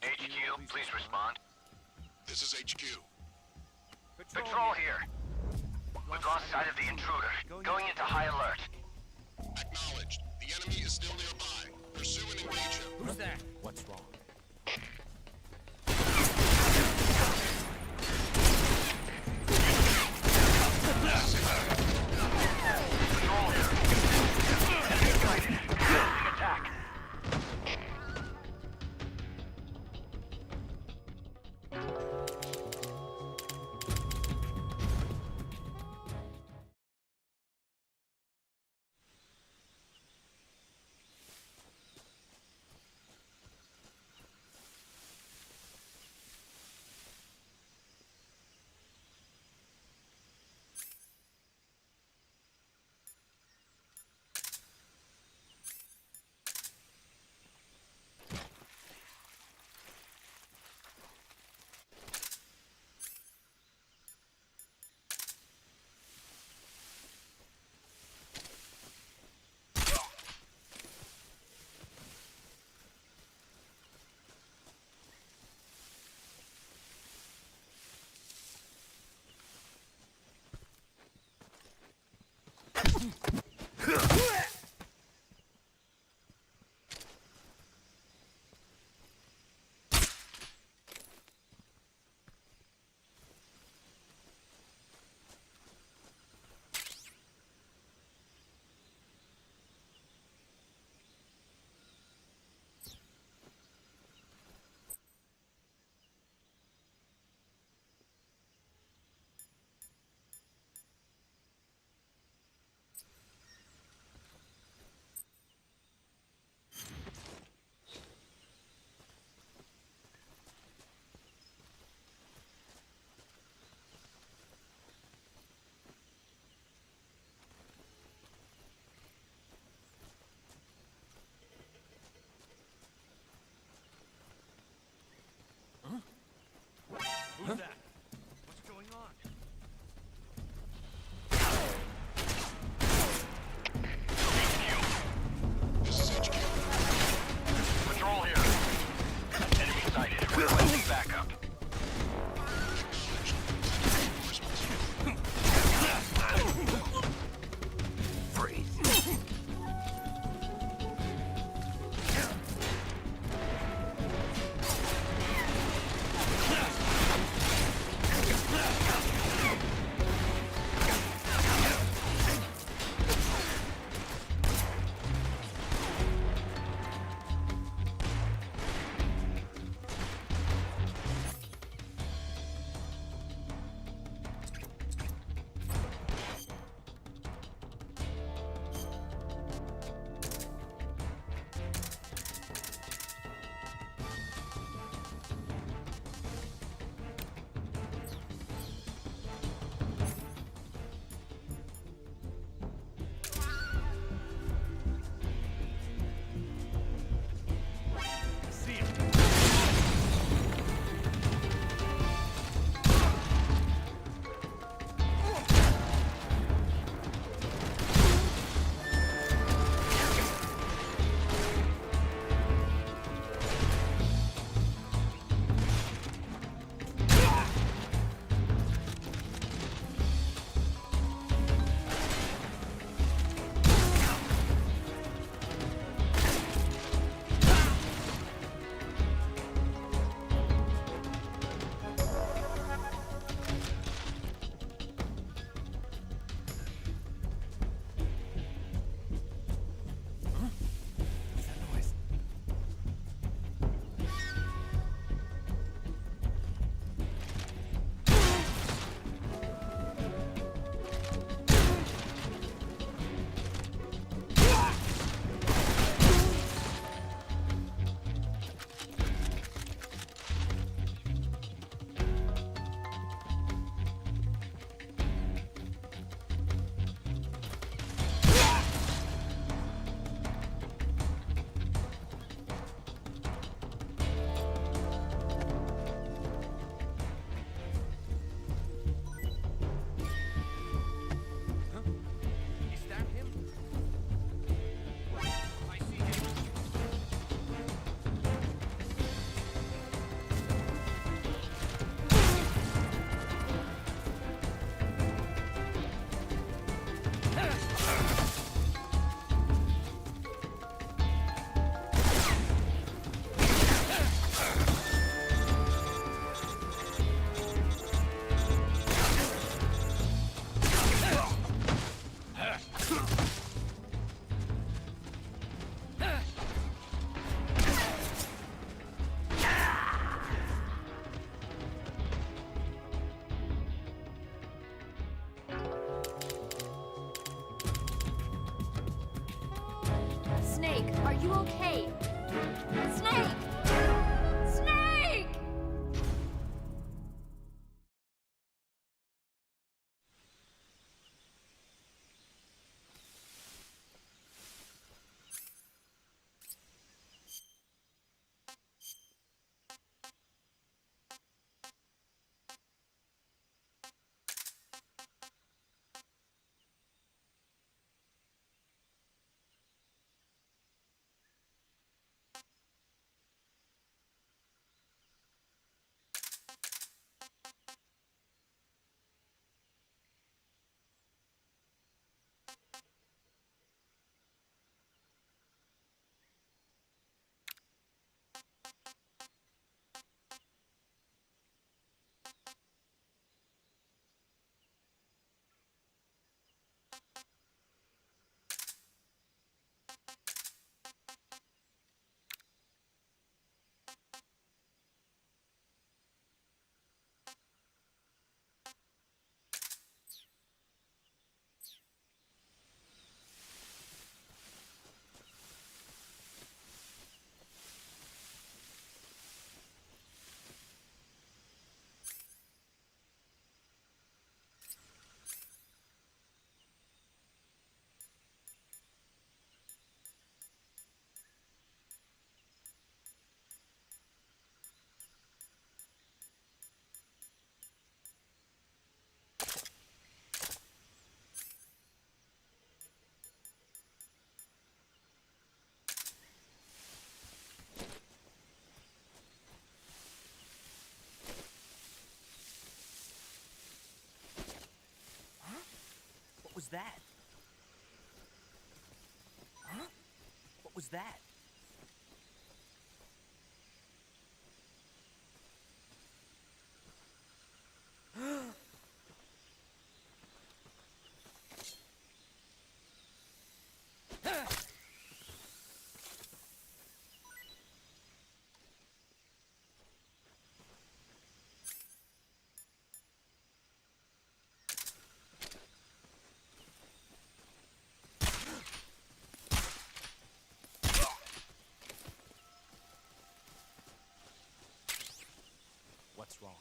HQ, please respond. This is HQ. Patrol here. We've lost sight of the intruder. Going into high alert. Acknowledged. The enemy is still nearby. Pursue and engage him. Who's that? What's wrong? Patrol here. Enemy sighted. Commencing attack. Who's that? What's going on? okay? Snake! Snake! What was that? Huh? What was that? What's wrong?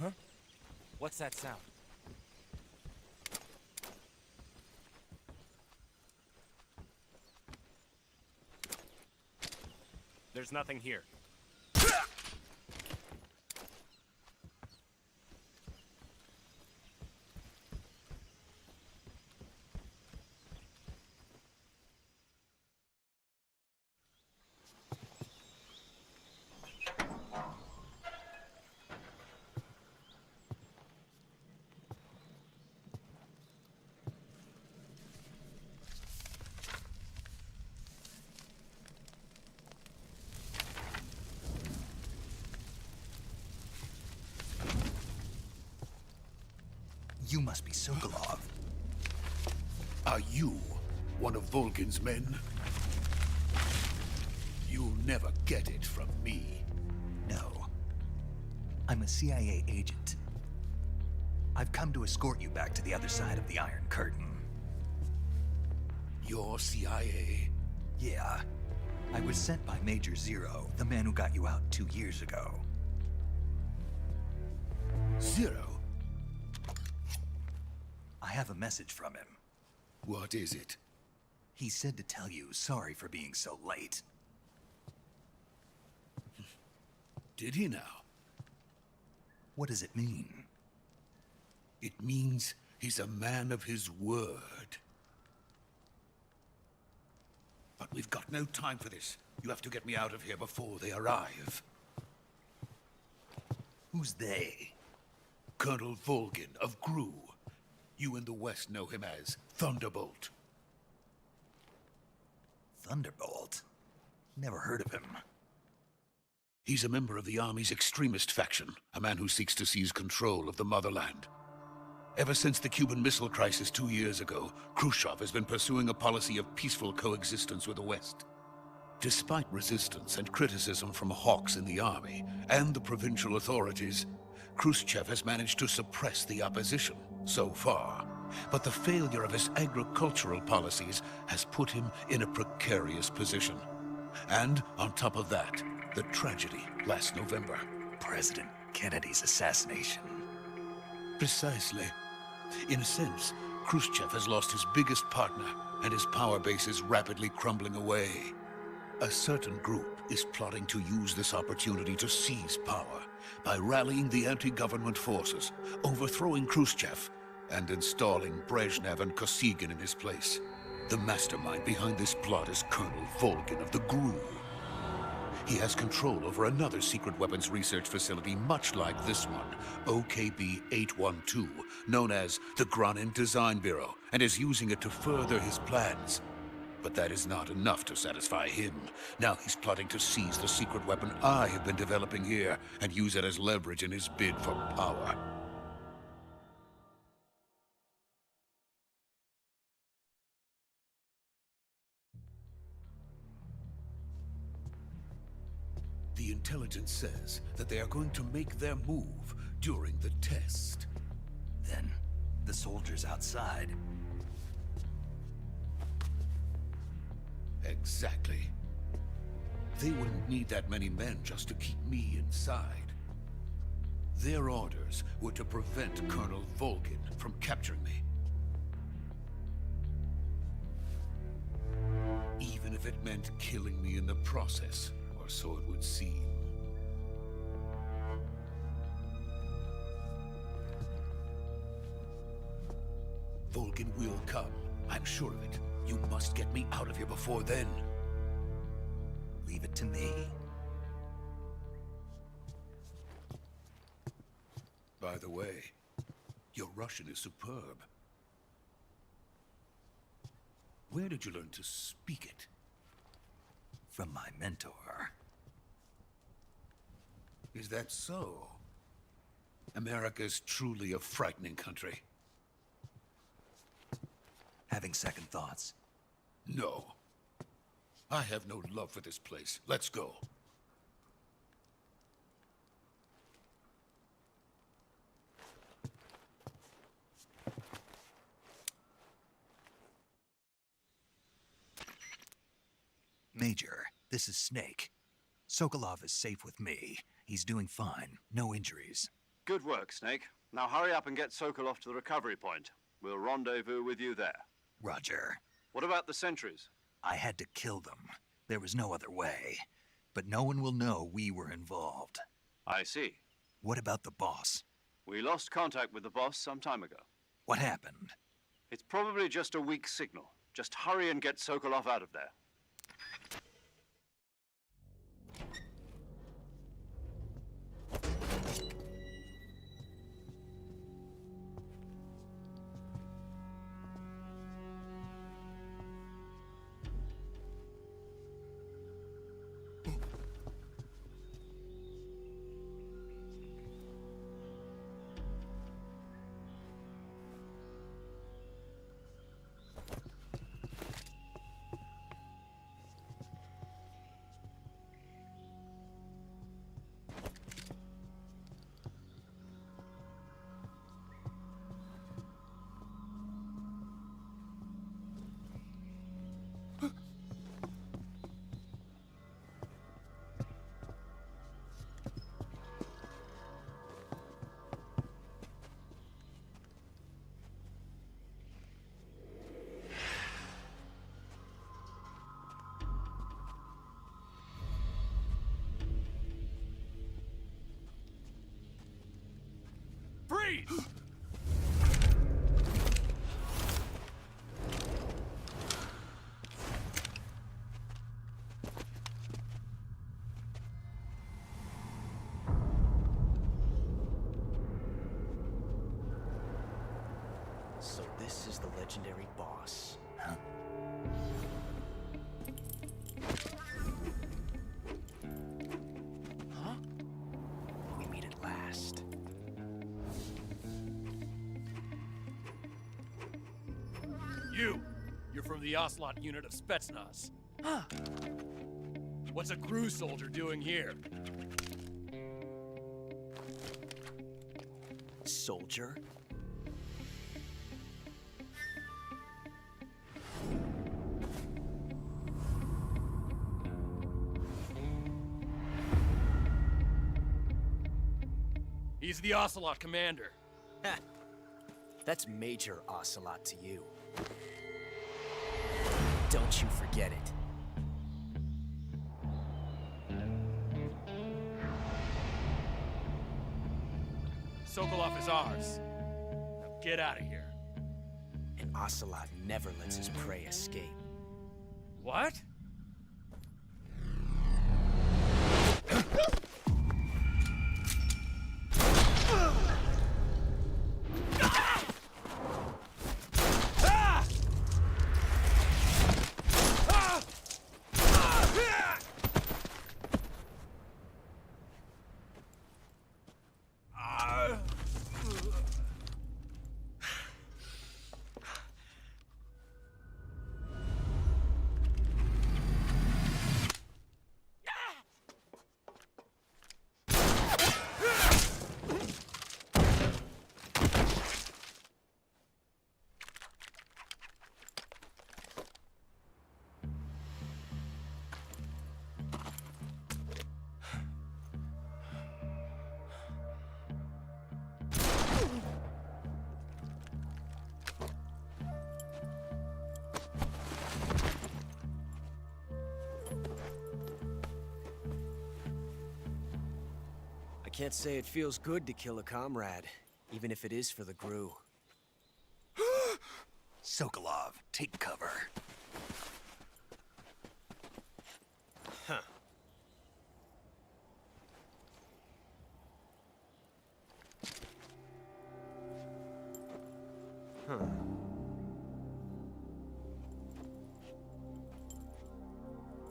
Huh? What's that sound? There's nothing here. must be Sokolov. Are you one of Volgin's men? You'll never get it from me. No. I'm a CIA agent. I've come to escort you back to the other side of the Iron Curtain. You're CIA? Yeah. I was sent by Major Zero, the man who got you out 2 years ago. Zero? I have a message from him. What is it? He said to tell you sorry for being so late. Did he now? What does it mean? It means he's a man of his word. But we've got no time for this. You have to get me out of here before they arrive. Who's they? Colonel Volgin of GRU. You in the West know him as Thunderbolt. Thunderbolt? Never heard of him. He's a member of the Army's extremist faction, a man who seeks to seize control of the motherland. Ever since the Cuban Missile Crisis 2 years ago, Khrushchev has been pursuing a policy of peaceful coexistence with the West. Despite resistance and criticism from hawks in the army and the provincial authorities, Khrushchev has managed to suppress the opposition so far. But the failure of his agricultural policies has put him in a precarious position. And on top of that, the tragedy last November. President Kennedy's assassination. Precisely. In a sense, Khrushchev has lost his biggest partner, and his power base is rapidly crumbling away. A certain group is plotting to use this opportunity to seize power by rallying the anti-government forces, overthrowing Khrushchev, and installing Brezhnev and Kosygin in his place. The mastermind behind this plot is Colonel Volgin of the GRU. He has control over another secret weapons research facility much like this one, OKB-812, known as the Granin Design Bureau, and is using it to further his plans. But that is not enough to satisfy him. Now he's plotting to seize the secret weapon I have been developing here and use it as leverage in his bid for power. The intelligence says that they are going to make their move during the test. Then, the soldiers outside. Exactly. They wouldn't need that many men just to keep me inside. Their orders were to prevent Colonel Volgin from capturing me. Even if it meant killing me in the process, or so it would seem. Volgin will come. I'm sure of it. You must get me out of here before then. Leave it to me. By the way, your Russian is superb. Where did you learn to speak it? From my mentor. Is that so? America's truly a frightening country. Having second thoughts? No. I have no love for this place. Let's go. Major, this is Snake. Sokolov is safe with me. He's doing fine. No injuries. Good work, Snake. Now hurry up and get Sokolov to the recovery point. We'll rendezvous with you there. Roger. What about the sentries? I had to kill them. There was no other way. But no one will know we were involved. I see. What about the boss? We lost contact with the boss some time ago. What happened? It's probably just a weak signal. Just hurry and get Sokolov out of there. Freeze! So this is the legendary boss. Huh? Huh? We meet at last. You're from the Ocelot unit of Spetsnaz. Huh. What's a crew soldier doing here? Soldier? He's the Ocelot commander. Ha! That's Major Ocelot to you. Don't you forget it. Sokolov is ours. Now get out of here. And Ocelot never lets his prey escape. What? I can't say it feels good to kill a comrade, even if it is for the GRU. Sokolov, take cover. Huh. Huh.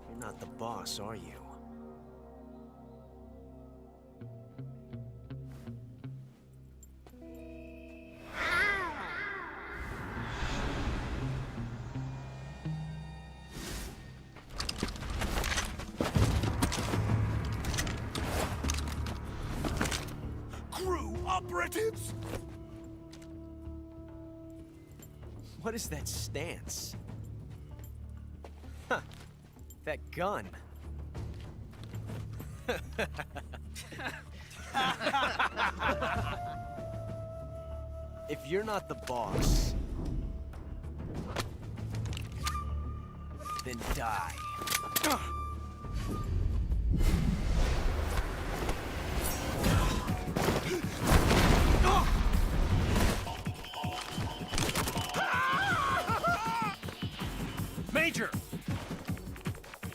You're not the boss, are you? Operatives? What is that stance? Huh. That gun. If you're not the boss, then die. Major!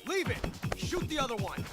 Leave it! Shoot the other one!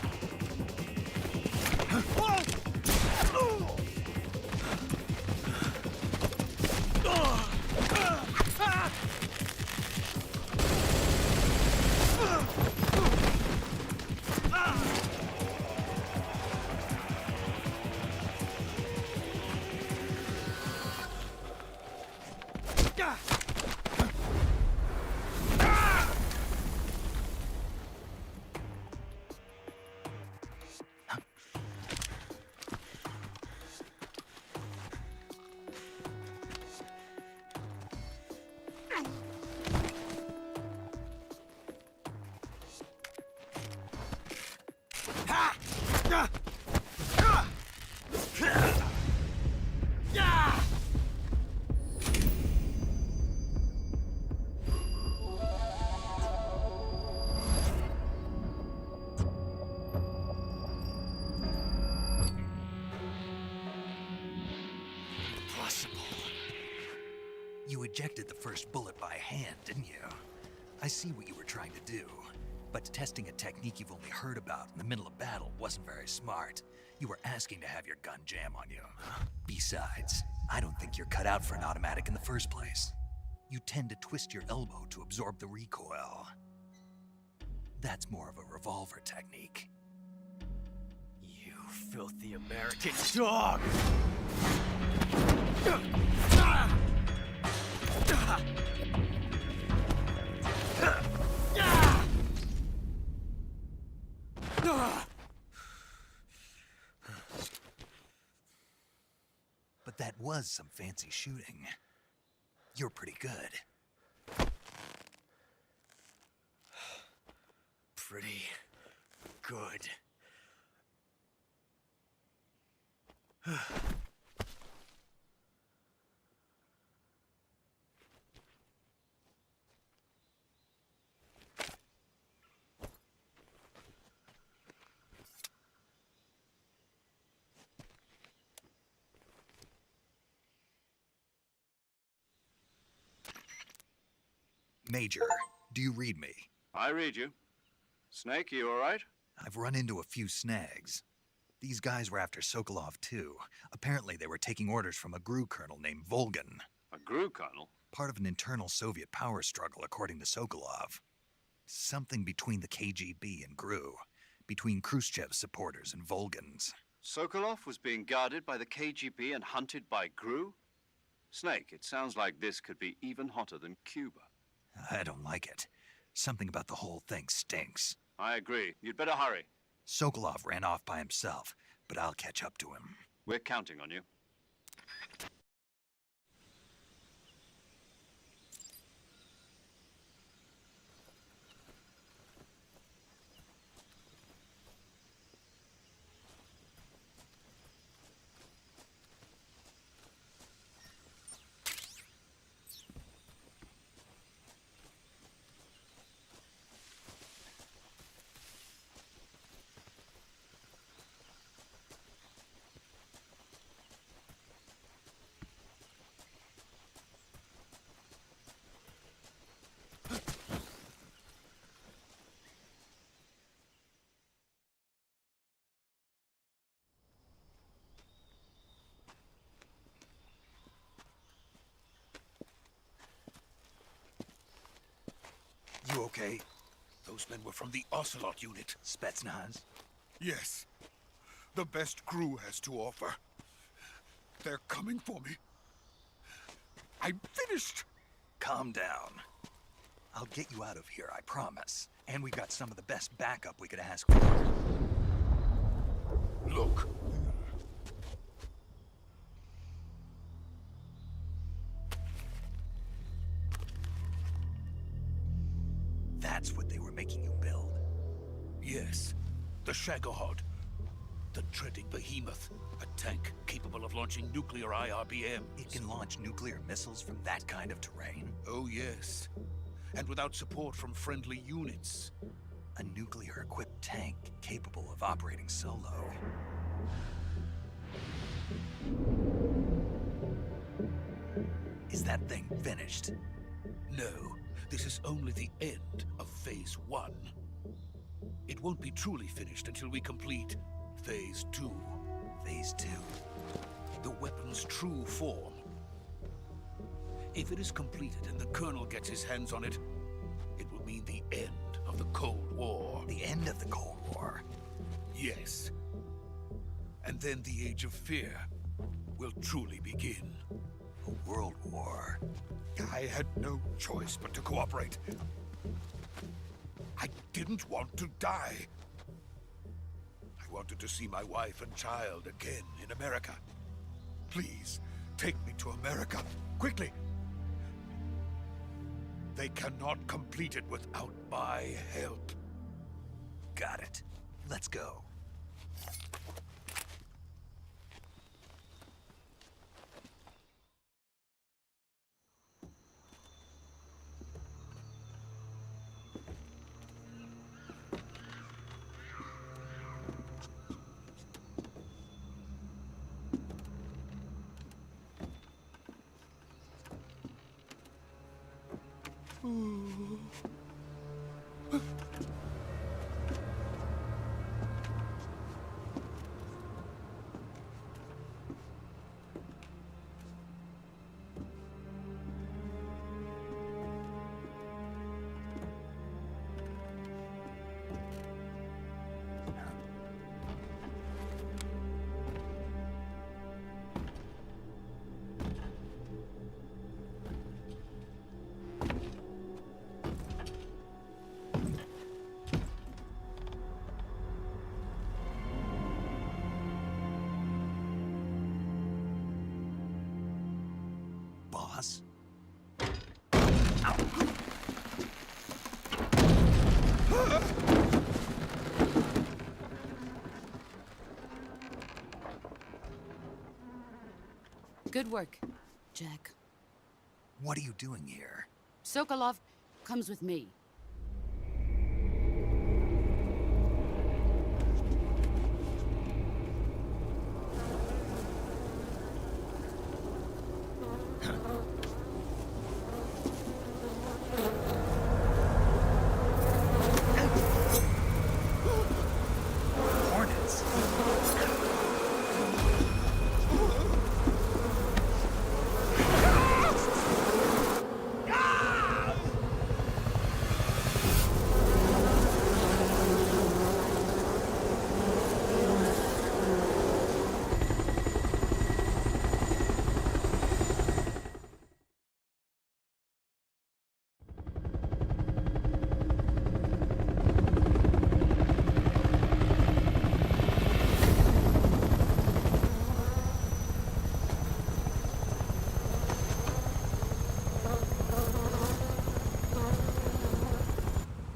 You ejected the first bullet by hand, didn't you? I see what you were trying to do, but testing a technique you've only heard about in the middle of battle wasn't very smart. You were asking to have your gun jam on you. Besides, I don't think you're cut out for an automatic in the first place. You tend to twist your elbow to absorb the recoil. That's more of a revolver technique. You filthy American dog! But that was some fancy shooting. You're pretty good. Pretty good. Major, do you read me? I read you. Snake, you all right? I've run into a few snags. These guys were after Sokolov too. Apparently they were taking orders from a GRU colonel named Volgin. A GRU colonel? Part of an internal Soviet power struggle, according to Sokolov. Something between the KGB and GRU. Between Khrushchev's supporters and Volgin's. Sokolov was being guarded by the KGB and hunted by GRU? Snake, it sounds like this could be even hotter than Cuba. I don't like it. Something about the whole thing stinks. I agree. You'd better hurry. Sokolov ran off by himself, but I'll catch up to him. We're counting on you. You okay? Those men were from the Ocelot unit. Spetsnaz? Yes. The best GRU has to offer. They're coming for me. I'm finished. Calm down. I'll get you out of here, I promise. And we've got some of the best backup we could ask for. Look. That's what they were making you build? Yes. The Shagohod. The dreaded behemoth. A tank capable of launching nuclear IRBMs. It can launch nuclear missiles from that kind of terrain? Oh, yes. And without support from friendly units. A nuclear-equipped tank capable of operating solo. Is that thing finished? No. This is only the end of Phase 1. It won't be truly finished until we complete Phase 2. Phase 2? The weapon's true form. If it is completed and the Colonel gets his hands on it, it will mean the end of the Cold War. The end of the Cold War? Yes. And then the Age of Fear will truly begin. A world war? I had no choice but to cooperate. I didn't want to die. I wanted to see my wife and child again in America. Please, take me to America, quickly. They cannot complete it without my help. Got it. Let's go. Boss? Good work, Jack. What are you doing here? Sokolov comes with me. Hornets?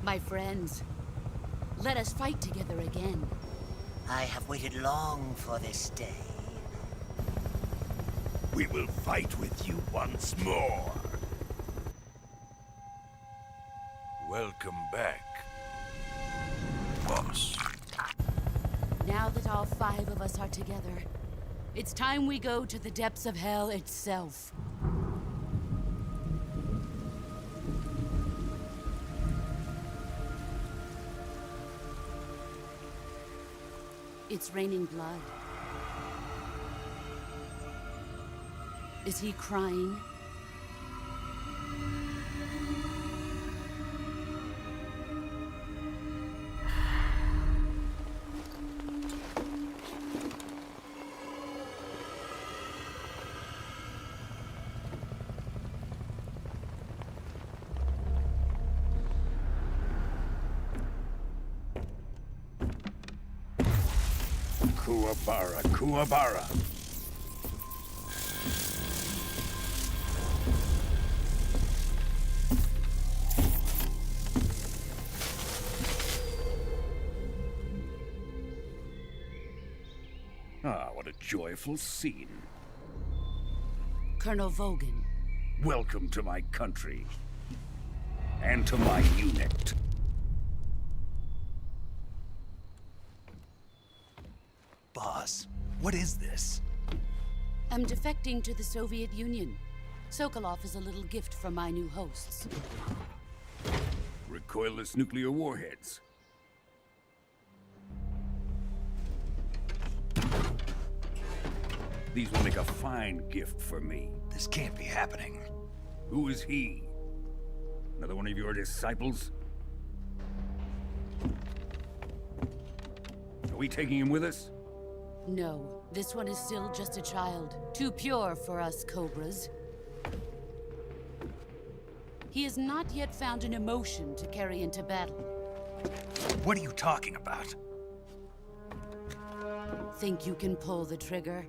My friends, let us fight together again. I have waited long for this day. We will fight with you once more. Welcome back, boss. Now that all 5 of us are together, it's time we go to the depths of hell itself. It's raining blood. Is he crying? Kuwabara, Kuwabara. Ah, what a joyful scene. Colonel Volgin. Welcome to my country. And to my unit. Boss, what is this? I'm defecting to the Soviet Union. Sokolov is a little gift from my new hosts. Recoilless nuclear warheads. These will make a fine gift for me. This can't be happening. Who is he? Another one of your disciples? Are we taking him with us? No, this one is still just a child. Too pure for us Cobras. He has not yet found an emotion to carry into battle. What are you talking about? Think you can pull the trigger?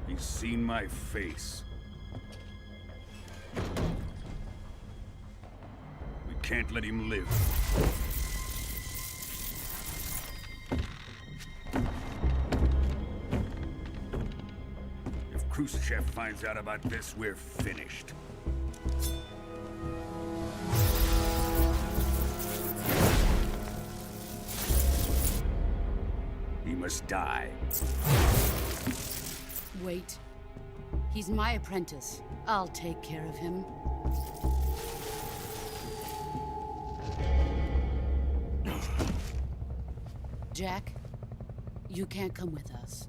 He's seen my face. We can't let him live. If Khrushchev finds out about this, we're finished. He must die. Wait. He's my apprentice. I'll take care of him. Jack, you can't come with us.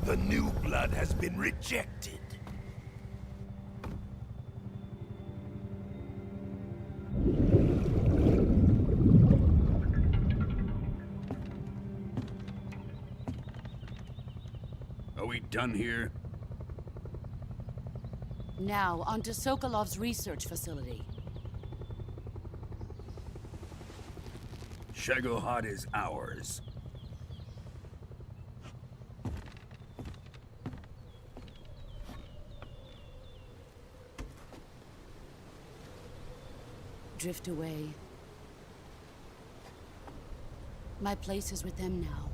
The new blood has been rejected. Are we done here? Now, on to Sokolov's research facility. Shagohod is ours. Drift away. My place is with them now.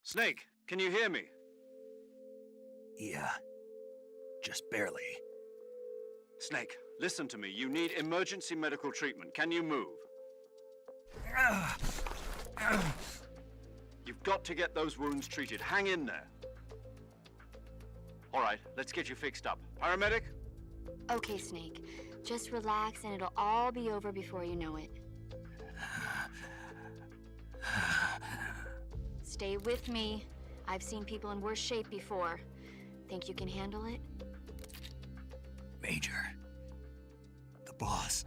Snake, can you hear me? Yeah. Just barely. Snake, listen to me. You need emergency medical treatment. Can you move? You've got to get those wounds treated. Hang in there. All right, let's get you fixed up. Paramedic? Okay, Snake. Just relax and it'll all be over before you know it. Stay with me. I've seen people in worse shape before. Think you can handle it? Major. The boss.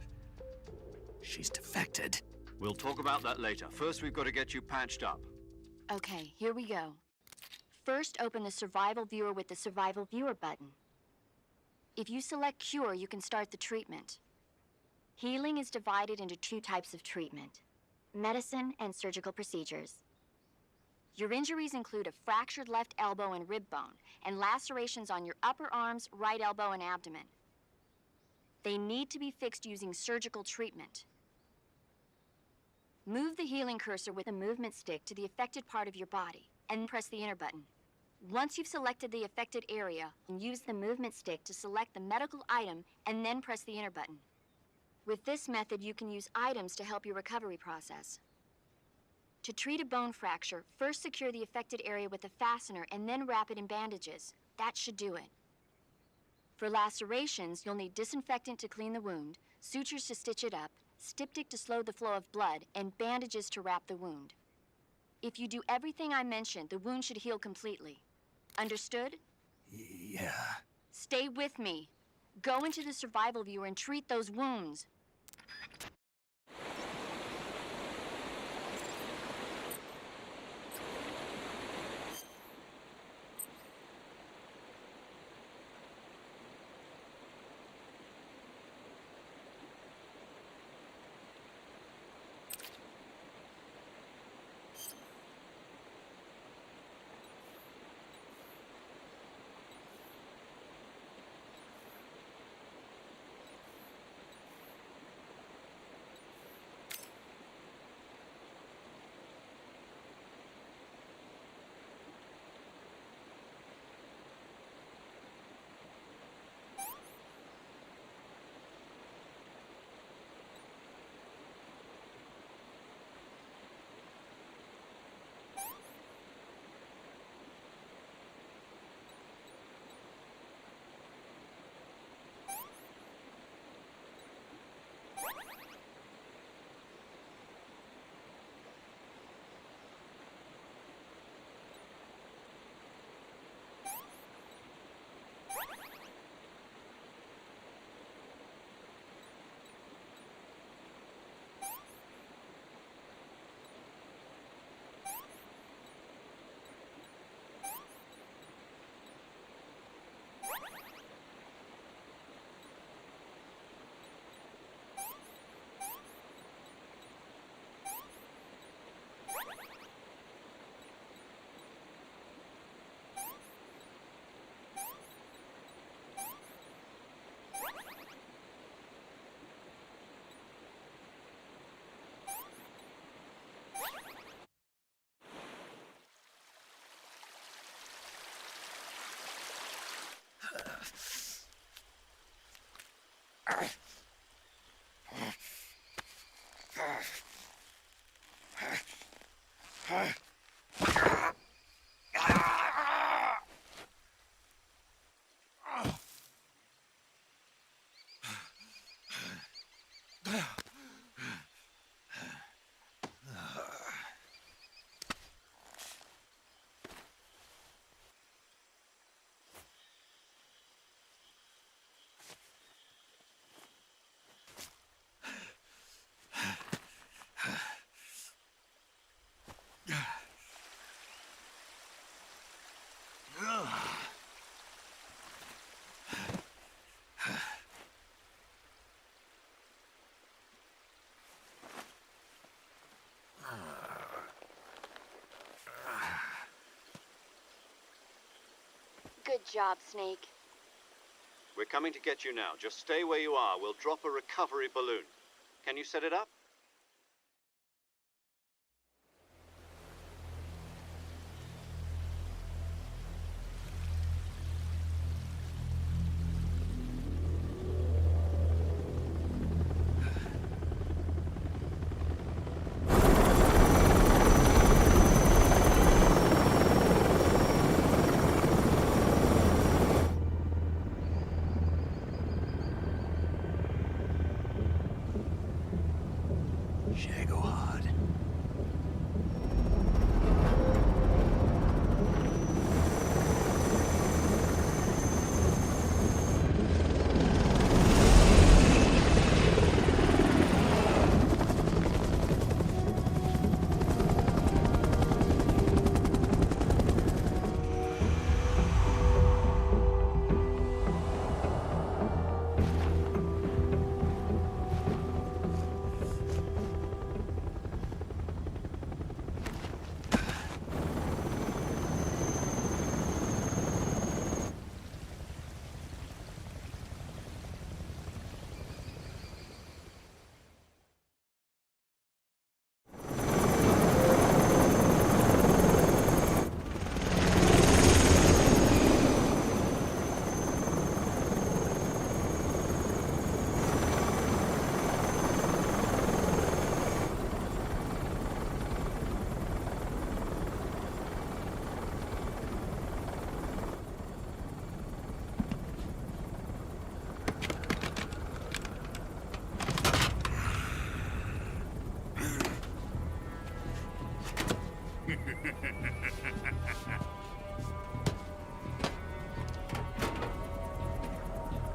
She's defected. We'll talk about that later. First, we've got to get you patched up. Okay, here we go. First, open the Survival Viewer with the Survival Viewer button. If you select Cure, you can start the treatment. Healing is divided into two types of treatment: medicine and surgical procedures. Your injuries include a fractured left elbow and rib bone, and lacerations on your upper arms, right elbow, and abdomen. They need to be fixed using surgical treatment. Move the healing cursor with the movement stick to the affected part of your body, and press the enter button. Once you've selected the affected area, use the movement stick to select the medical item, and then press the enter button. With this method, you can use items to help your recovery process. To treat a bone fracture, first secure the affected area with a fastener and then wrap it in bandages. That should do it. For lacerations, you'll need disinfectant to clean the wound, sutures to stitch it up, styptic to slow the flow of blood, and bandages to wrap the wound. If you do everything I mentioned, the wound should heal completely. Understood? Yeah. Stay with me. Go into the Survival Viewer and treat those wounds. Good job, Snake. We're coming to get you now. Just stay where you are. We'll drop a recovery balloon. Can you set it up? Shagohod.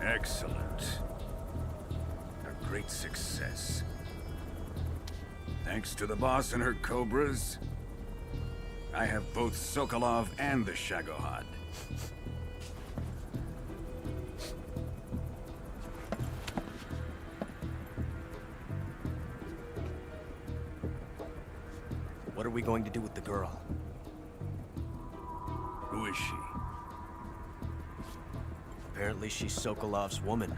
Excellent. A great success. Thanks to the boss and her cobras, I have both Sokolov and the Shagohod. What are we going to do with the girl? Who is she? Apparently she's Sokolov's woman.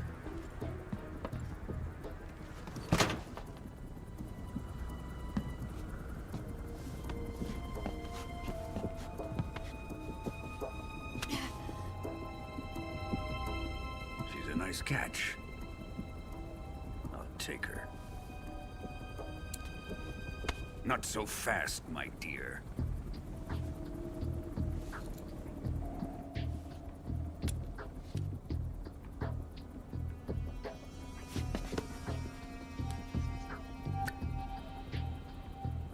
She's a nice catch. I'll take her. Not so fast, my dear.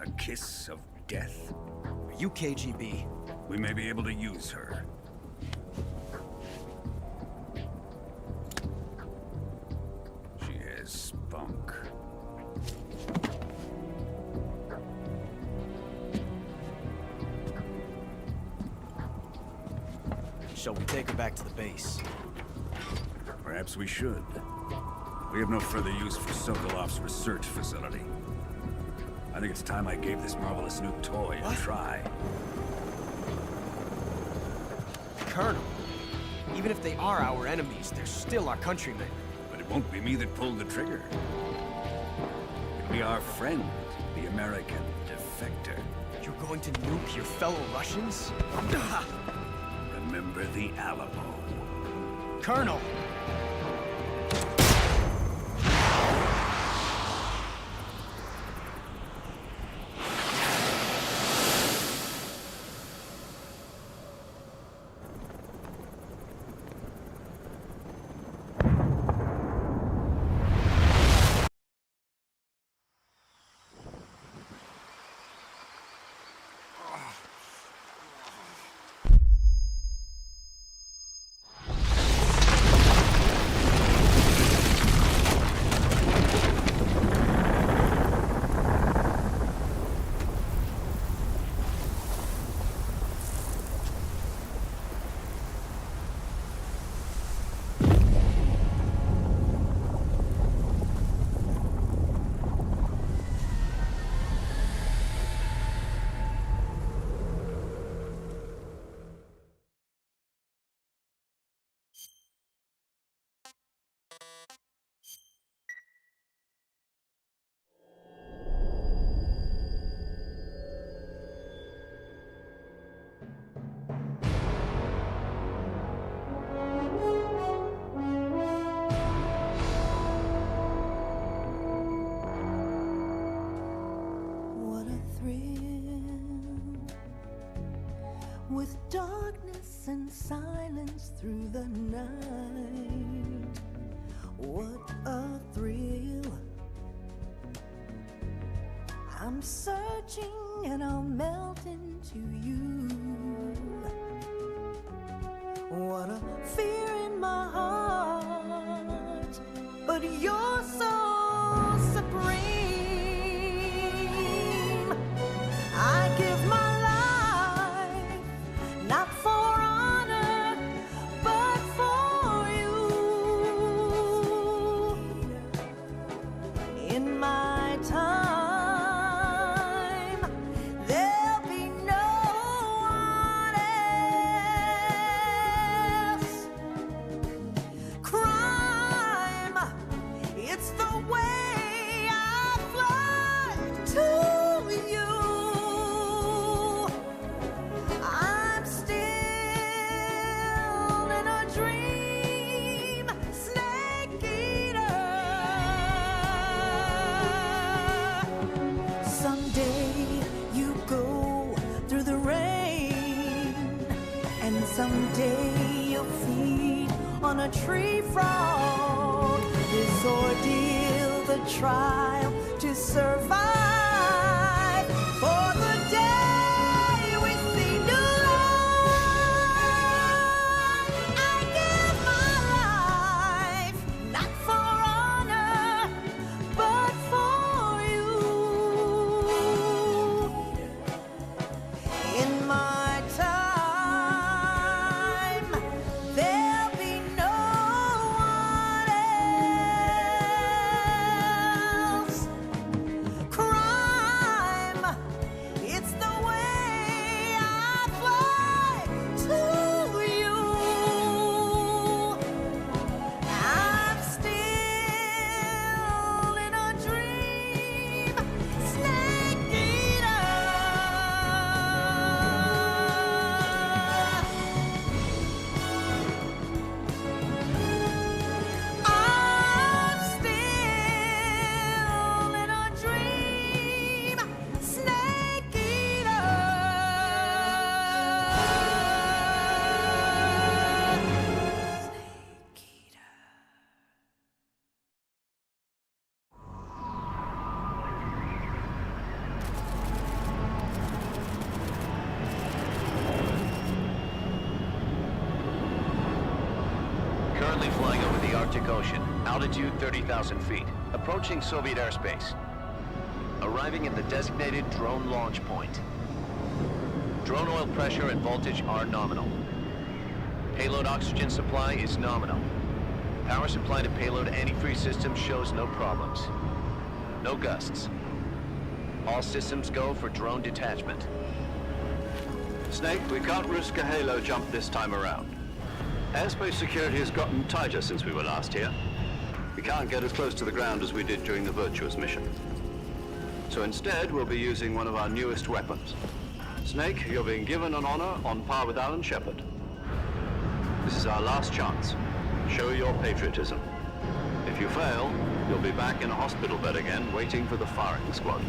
A kiss of death? Are you KGB? We may be able to use her. She has spunk. Shall we take her back to the base? Perhaps we should. We have no further use for Sokolov's research facility. I think it's time I gave this marvelous new toy a try. Colonel, even if they are our enemies, they're still our countrymen. But it won't be me that pulled the trigger. It'll be our friend, the American defector. You're going to nuke your fellow Russians? Remember the Alamo. Colonel! With darkness and silence through the night, what a thrill. I'm searching and I'll melt into you. What a fear in my heart, but you're so supreme. I give my not for honor, but for you. In my time, there'll be no one else. Crime, it's the way I fly to you. Someday you'll feed on a tree frog. This ordeal, the trial to survive. For the day we see new life, I give my life, not for honor, but for you. In my time, flying over the Arctic Ocean, altitude 30,000 feet, approaching Soviet airspace. Arriving at the designated drone launch point. Drone oil pressure and voltage are nominal. Payload oxygen supply is nominal. Power supply to payload antifreeze system shows no problems. No gusts. All systems go for drone detachment. Snake, we can't risk a halo jump this time around. Airspace security has gotten tighter since we were last here. We can't get as close to the ground as we did during the Virtuous mission. So instead, we'll be using one of our newest weapons. Snake, you're being given an honor on par with Alan Shepard. This is our last chance. Show your patriotism. If you fail, you'll be back in a hospital bed again, waiting for the firing squad.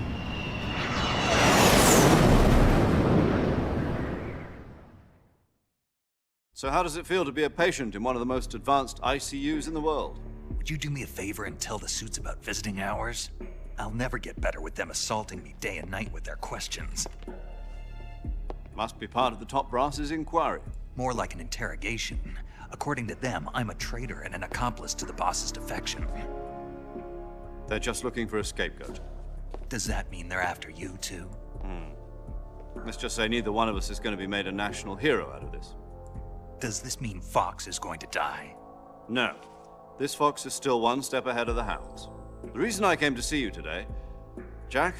So how does it feel to be a patient in one of the most advanced ICUs in the world? Would you do me a favor and tell the suits about visiting hours? I'll never get better with them assaulting me day and night with their questions. Must be part of the top brass's inquiry. More like an interrogation. According to them, I'm a traitor and an accomplice to the boss's defection. They're just looking for a scapegoat. Does that mean they're after you, too? Let's just say neither one of us is going to be made a national hero out of this. Does this mean Fox is going to die? No. This fox is still one step ahead of the hounds. The reason I came to see you today, Jack,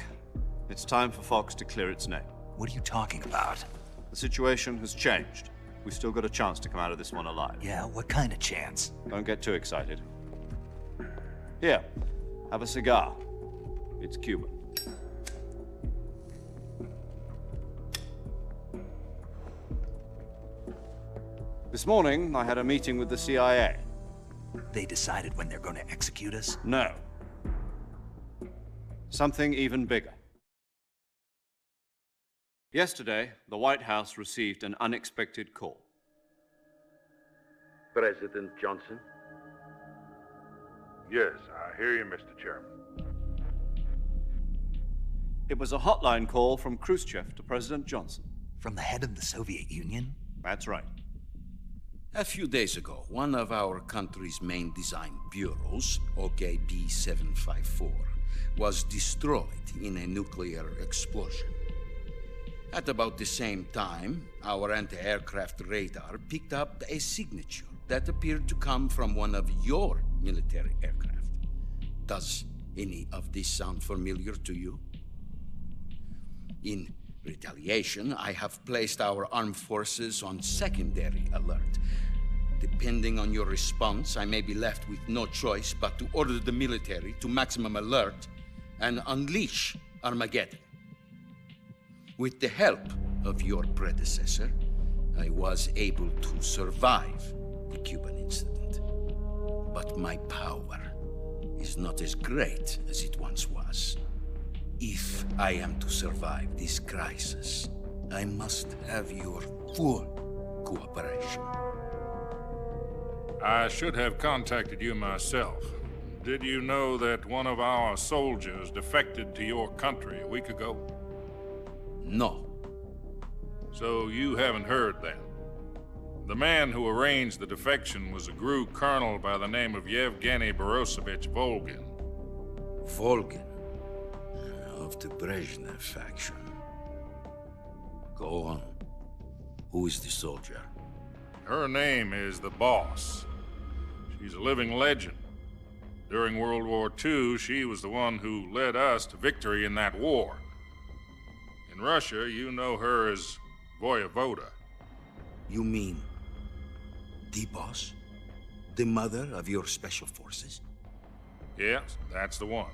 it's time for Fox to clear its name. What are you talking about? The situation has changed. We've still got a chance to come out of this one alive. Yeah, what kind of chance? Don't get too excited. Here, have a cigar. It's Cuban. This morning, I had a meeting with the CIA. They decided when they're going to execute us? No. Something even bigger. Yesterday, the White House received an unexpected call. President Johnson? Yes, I hear you, Mr. Chairman. It was a hotline call from Khrushchev to President Johnson. From the head of the Soviet Union? That's right. A few days ago, one of our country's main design bureaus, OKB-754, was destroyed in a nuclear explosion. At about the same time, our anti-aircraft radar picked up a signature that appeared to come from one of your military aircraft. Does any of this sound familiar to you? In retaliation, I have placed our armed forces on secondary alert. Depending on your response, I may be left with no choice but to order the military to maximum alert and unleash Armageddon. With the help of your predecessor, I was able to survive the Cuban incident. But my power is not as great as it once was. If I am to survive this crisis, I must have your full cooperation. I should have contacted you myself. Did you know that one of our soldiers defected to your country a week ago? No. So you haven't heard then. The man who arranged the defection was a GRU colonel by the name of Yevgeny Borosovich Volgin. Volgin? Of the Brezhnev faction. Go on. Who is the soldier? Her name is the Boss. She's a living legend. During World War II, she was the one who led us to victory in that war. In Russia, you know her as Voyevoda. You mean the Boss? The mother of your special forces? Yes, that's the one.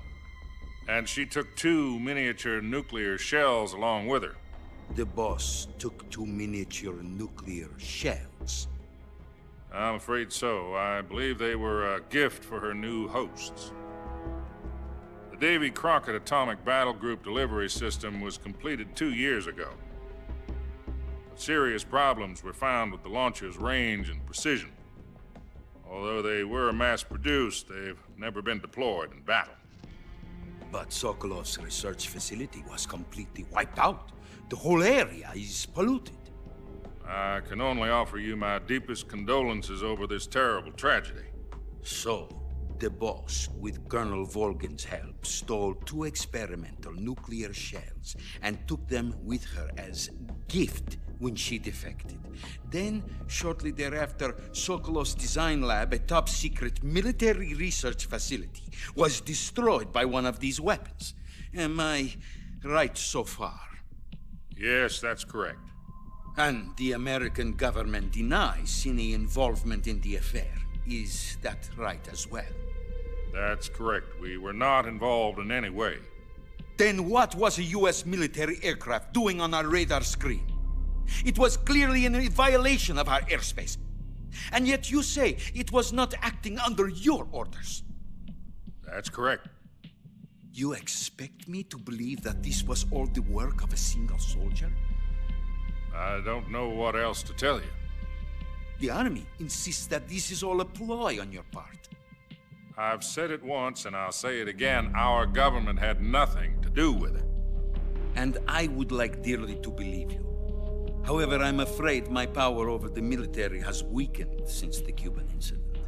And she took 2 miniature nuclear shells along with her. The Boss took 2 miniature nuclear shells? I'm afraid so. I believe they were a gift for her new hosts. The Davy Crockett Atomic Battle Group delivery system was completed 2 years ago. But serious problems were found with the launcher's range and precision. Although they were mass-produced, they've never been deployed in battle. But Sokolov's research facility was completely wiped out. The whole area is polluted. I can only offer you my deepest condolences over this terrible tragedy. So, the Boss, with Colonel Volgin's help, stole 2 experimental nuclear shells and took them with her as gift when she defected. Then, shortly thereafter, Sokolov's design lab, a top-secret military research facility, was destroyed by one of these weapons. Am I right so far? Yes, that's correct. And the American government denies any involvement in the affair. Is that right as well? That's correct. We were not involved in any way. Then what was a U.S. military aircraft doing on our radar screen? It was clearly in violation of our airspace. And yet you say it was not acting under your orders. That's correct. You expect me to believe that this was all the work of a single soldier? I don't know what else to tell you. The army insists that this is all a ploy on your part. I've said it once and I'll say it again. Our government had nothing to do with it. And I would like dearly to believe you. However, I'm afraid my power over the military has weakened since the Cuban incident.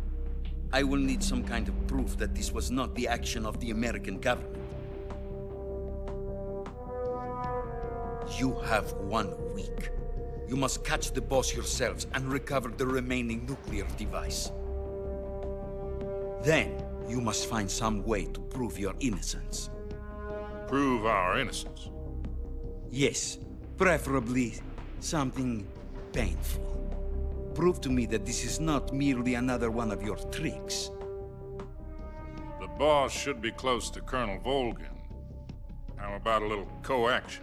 I will need some kind of proof that this was not the action of the American government. You have 1 week. You must catch the boss yourselves and recover the remaining nuclear device. Then, you must find some way to prove your innocence. Prove our innocence? Yes, preferably something painful. Prove to me that this is not merely another one of your tricks. The boss should be close to Colonel Volgin. How about a little co-action?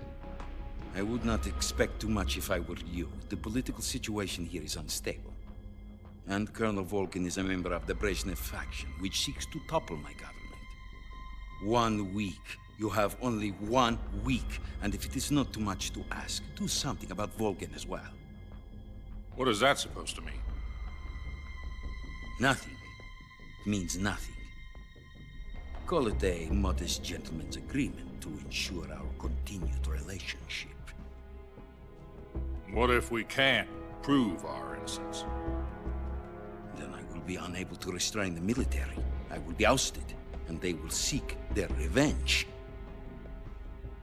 I would not expect too much if I were you. The political situation here is unstable. And Colonel Volgin is a member of the Brezhnev faction, which seeks to topple my government. 1 week. You have only 1 week. And if it is not too much to ask, do something about Volgin as well. What is that supposed to mean? Nothing. It means nothing. Call it a modest gentleman's agreement to ensure our continued relationship. What if we can't prove our innocence? Then I will be unable to restrain the military. I will be ousted, and they will seek their revenge.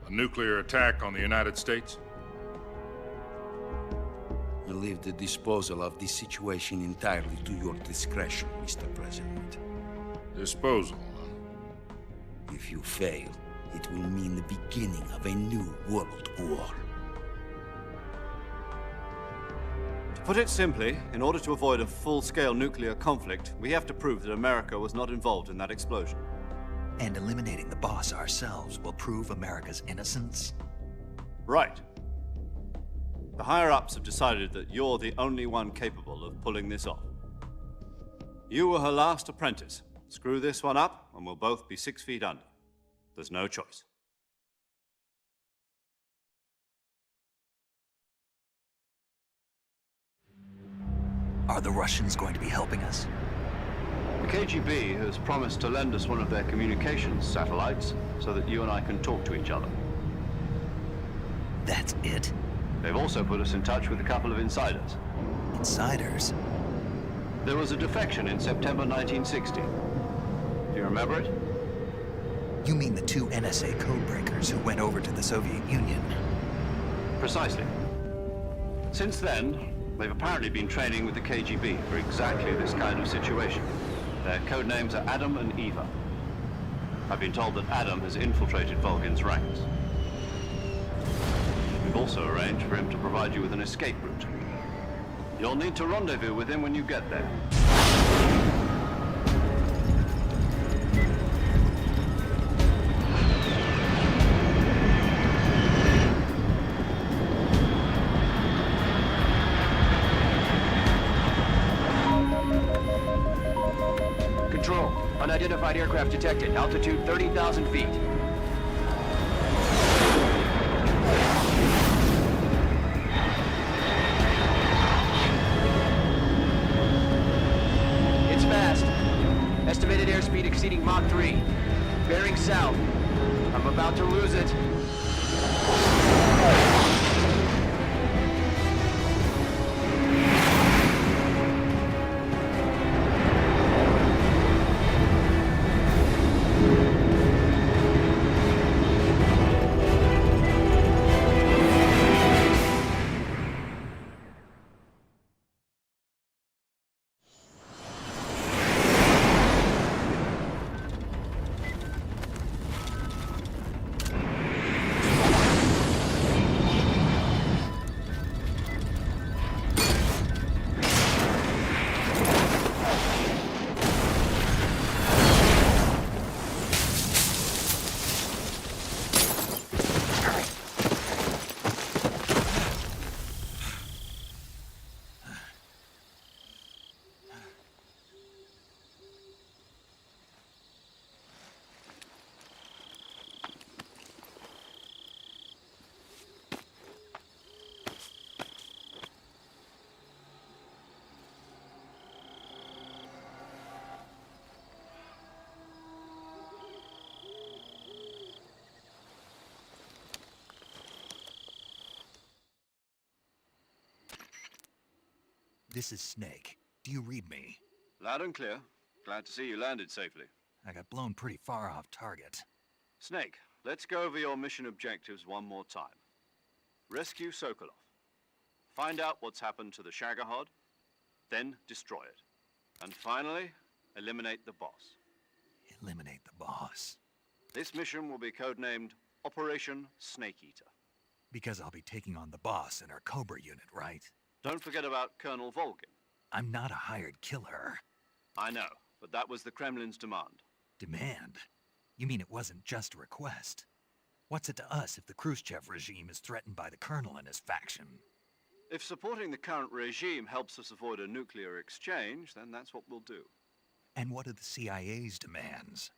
A nuclear attack on the United States? I leave the disposal of this situation entirely to your discretion, Mr. President. Disposal? If you fail, it will mean the beginning of a new world war. To put it simply, in order to avoid a full-scale nuclear conflict, we have to prove that America was not involved in that explosion. And eliminating the boss ourselves will prove America's innocence? Right. The higher-ups have decided that you're the only one capable of pulling this off. You were her last apprentice. Screw this one up, and we'll both be 6 feet under. There's no choice. Are the Russians going to be helping us? The KGB has promised to lend us one of their communications satellites so that you and I can talk to each other. That's it? They've also put us in touch with a couple of insiders. Insiders? There was a defection in September 1960. Do you remember it? You mean the 2 NSA codebreakers who went over to the Soviet Union? Precisely. Since then, they've apparently been training with the KGB for exactly this kind of situation. Their code names are Adam and Eva. I've been told that Adam has infiltrated Volgin's ranks. We've also arranged for him to provide you with an escape route. You'll need to rendezvous with him when you get there. Control, unidentified aircraft detected. Altitude 30,000 feet. It's fast. Estimated airspeed exceeding Mach 3. Bearing south. I'm about to lose it. This is Snake. Do you read me? Loud and clear. Glad to see you landed safely. I got blown pretty far off target. Snake, let's go over your mission objectives one more time. Rescue Sokolov. Find out what's happened to the Shagohod, then destroy it. And finally, eliminate the boss. Eliminate the boss. This mission will be codenamed Operation Snake Eater. Because I'll be taking on the boss in our Cobra unit, right? Don't forget about Colonel Volgin. I'm not a hired killer. I know, but that was the Kremlin's demand. Demand? You mean it wasn't just a request? What's it to us if the Khrushchev regime is threatened by the Colonel and his faction? If supporting the current regime helps us avoid a nuclear exchange, then that's what we'll do. And what are the CIA's demands?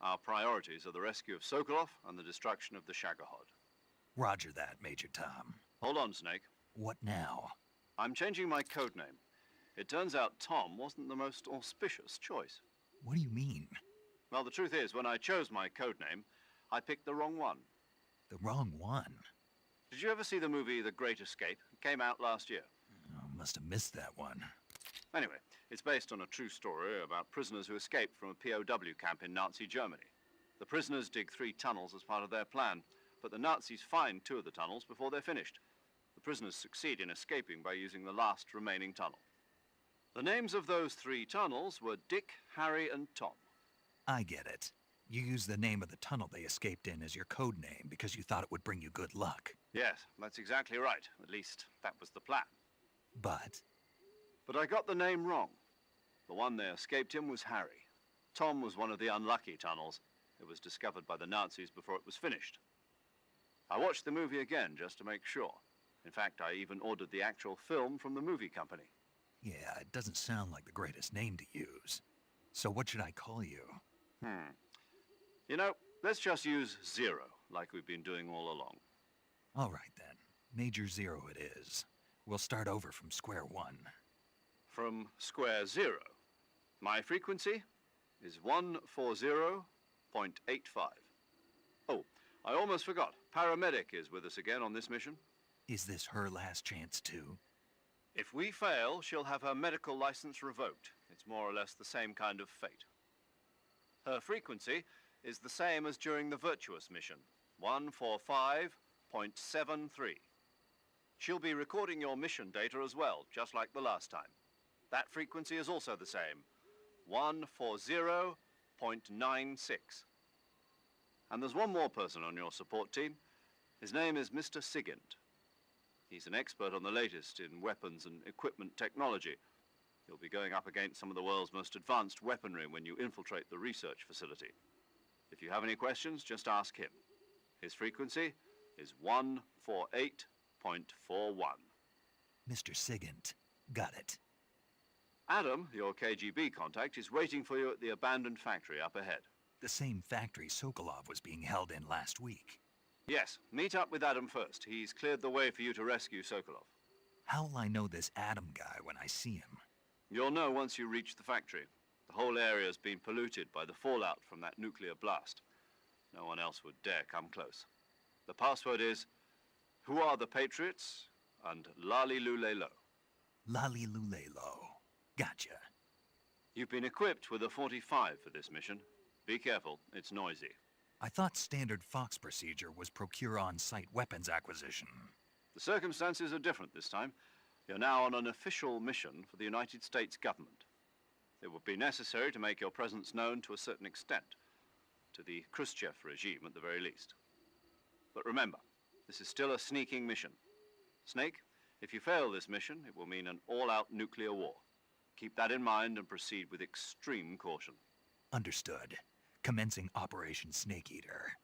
Our priorities are the rescue of Sokolov and the destruction of the Shagohod. Roger that, Major Tom. Hold on, Snake. What now? I'm changing my codename. It turns out Tom wasn't the most auspicious choice. What do you mean? Well, the truth is, when I chose my codename, I picked the wrong one. The wrong one? Did you ever see the movie The Great Escape? It came out last year. Oh, must have missed that one. Anyway, it's based on a true story about prisoners who escaped from a POW camp in Nazi Germany. The prisoners dig 3 tunnels as part of their plan, but the Nazis find 2 of the tunnels before they're finished. The prisoners succeed in escaping by using the last remaining tunnel. The names of those 3 tunnels were Dick, Harry, and Tom. I get it. You used the name of the tunnel they escaped in as your code name because you thought it would bring you good luck. Yes, that's exactly right. At least, that was the plan. But I got the name wrong. The one they escaped in was Harry. Tom was one of the unlucky tunnels. It was discovered by the Nazis before it was finished. I watched the movie again just to make sure. In fact, I even ordered the actual film from the movie company. yeah, it doesn't sound like the greatest name to use. So what should I call you? You know, let's just use Zero, like we've been doing all along. All right then. Major Zero it is. We'll start over from square one. From square 0. My frequency is 140.85. Oh, I almost forgot. Paramedic is with us again on this mission. Is this her last chance too? If we fail, she'll have her medical license revoked. It's more or less the same kind of fate. Her frequency is the same as during the Virtuous mission, 145.73. She'll be recording your mission data as well, just like the last time. That frequency is also the same, 140.96. And there's one more person on your support team. His name is Mr. Sigint. He's an expert on the latest in weapons and equipment technology. You'll be going up against some of the world's most advanced weaponry when you infiltrate the research facility. If you have any questions, just ask him. His frequency is 148.41. Mr. Sigint. Got it. Adam, your KGB contact, is waiting for you at the abandoned factory up ahead. The same factory Sokolov was being held in last week. Yes, meet up with Adam first. He's cleared the way for you to rescue Sokolov. How'll I know this Adam guy when I see him? You'll know once you reach the factory. The whole area's been polluted by the fallout from that nuclear blast. No one else would dare come close. The password is, "Who are the Patriots?" and Lali Lulelo. Lali Lulelo. Gotcha. You've been equipped with a 45 for this mission. Be careful, it's noisy. I thought standard Fox procedure was procure on-site weapons acquisition. The circumstances are different this time. You're now on an official mission for the United States government. It would be necessary to make your presence known to a certain extent, to the Khrushchev regime at the very least. But remember, this is still a sneaking mission. Snake, if you fail this mission, it will mean an all-out nuclear war. Keep that in mind and proceed with extreme caution. Understood. Commencing Operation Snake Eater.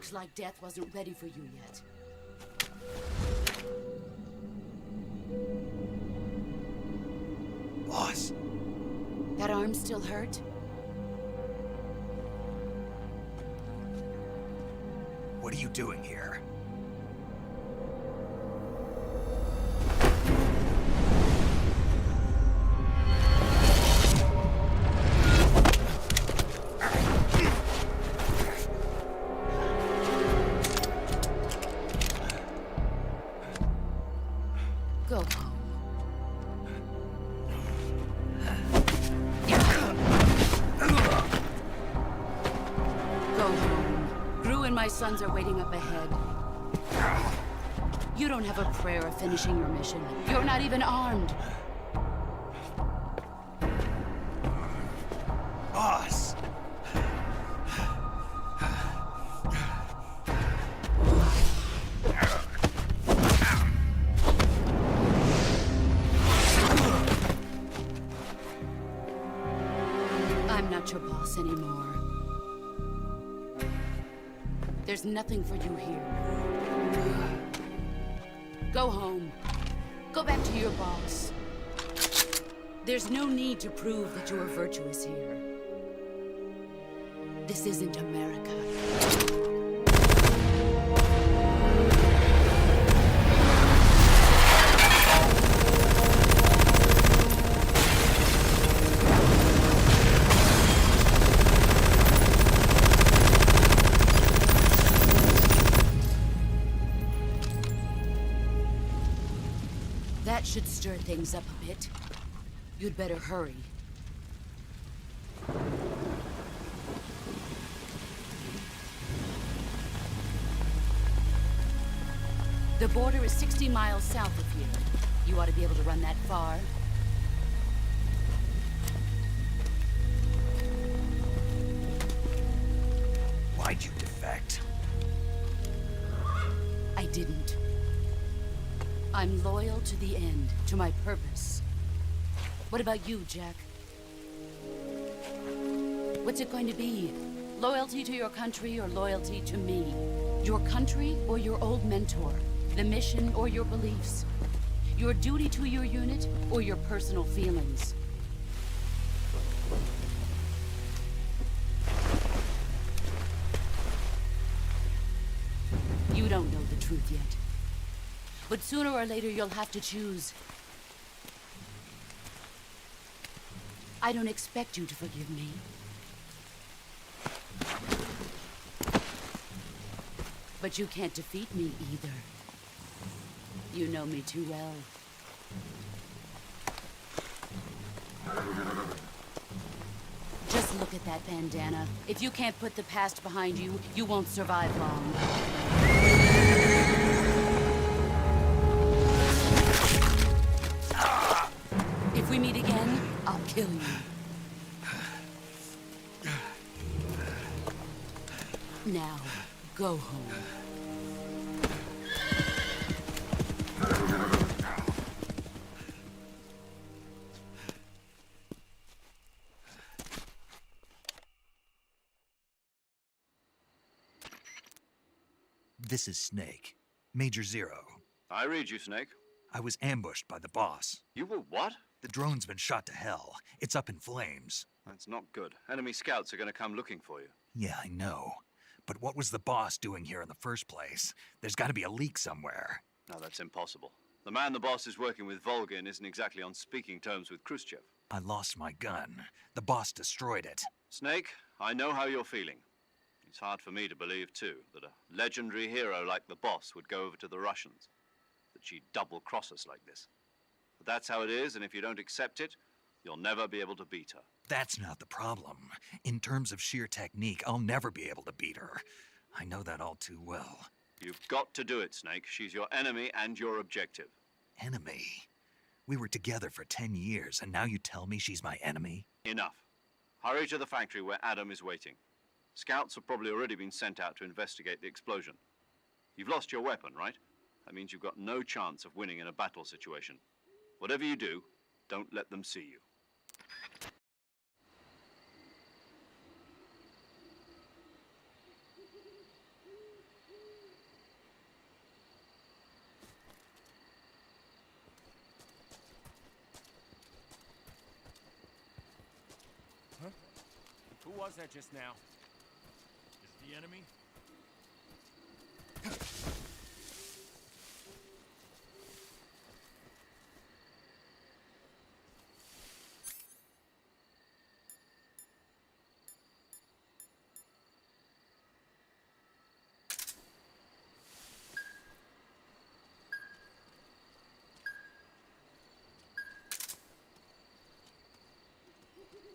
Looks like death wasn't ready for you yet. Boss. That arm still hurt? What are you doing here? Go home. Go home. Gru and my sons are waiting up ahead. You don't have a prayer of finishing your mission. You're not even armed. Boss! I'm not your boss anymore. There's nothing for you here. Go home. Go back to your boss. There's no need to prove that you are virtuous here. This isn't America. That should stir things up a bit. You'd better hurry. The border is 60 miles south of here. You ought to be able to run that far. Why'd you defect? I didn't. I'm loyal to the end, to my purpose. What about you, Jack? What's it going to be? Loyalty to your country or loyalty to me? Your country or your old mentor? The mission or your beliefs? Your duty to your unit or your personal feelings? You don't know the truth yet. But sooner or later, you'll have to choose. I don't expect you to forgive me. But you can't defeat me either. You know me too well. Just look at that bandana. If you can't put the past behind you, you won't survive long. If we meet again, I'll kill you. Now, go home. This is Snake. Major Zero. I read you, Snake. I was ambushed by the boss. You were what? The drone's been shot to hell. It's up in flames. That's not good. Enemy scouts are going to come looking for you. Yeah, I know. But what was the boss doing here in the first place? There's got to be a leak somewhere. No, that's impossible. The man the boss is working with, Volgin, isn't exactly on speaking terms with Khrushchev. I lost my gun. The boss destroyed it. Snake, I know how you're feeling. It's hard for me to believe, too, that a legendary hero like the boss would go over to the Russians. That she'd double-cross us like this. But that's how it is, and if you don't accept it, you'll never be able to beat her. That's not the problem. In terms of sheer technique, I'll never be able to beat her. I know that all too well. You've got to do it, Snake. She's your enemy and your objective. Enemy? We were together for 10 years, and now you tell me she's my enemy? Enough. Hurry to the factory where Adam is waiting. Scouts have probably already been sent out to investigate the explosion. You've lost your weapon, right? That means you've got no chance of winning in a battle situation. Whatever you do, don't let them see you. Who was that just now? Is it the enemy?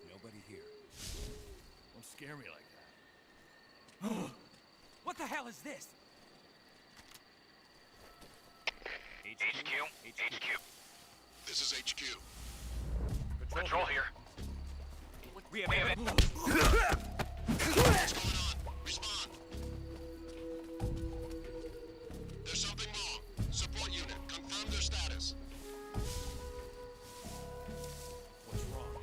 Nobody here. Don't scare me like that. What the hell is this? HQ. This is HQ. Patrol here. We have What's going on? Respond. There's something wrong. Support unit, confirm their status. What's wrong?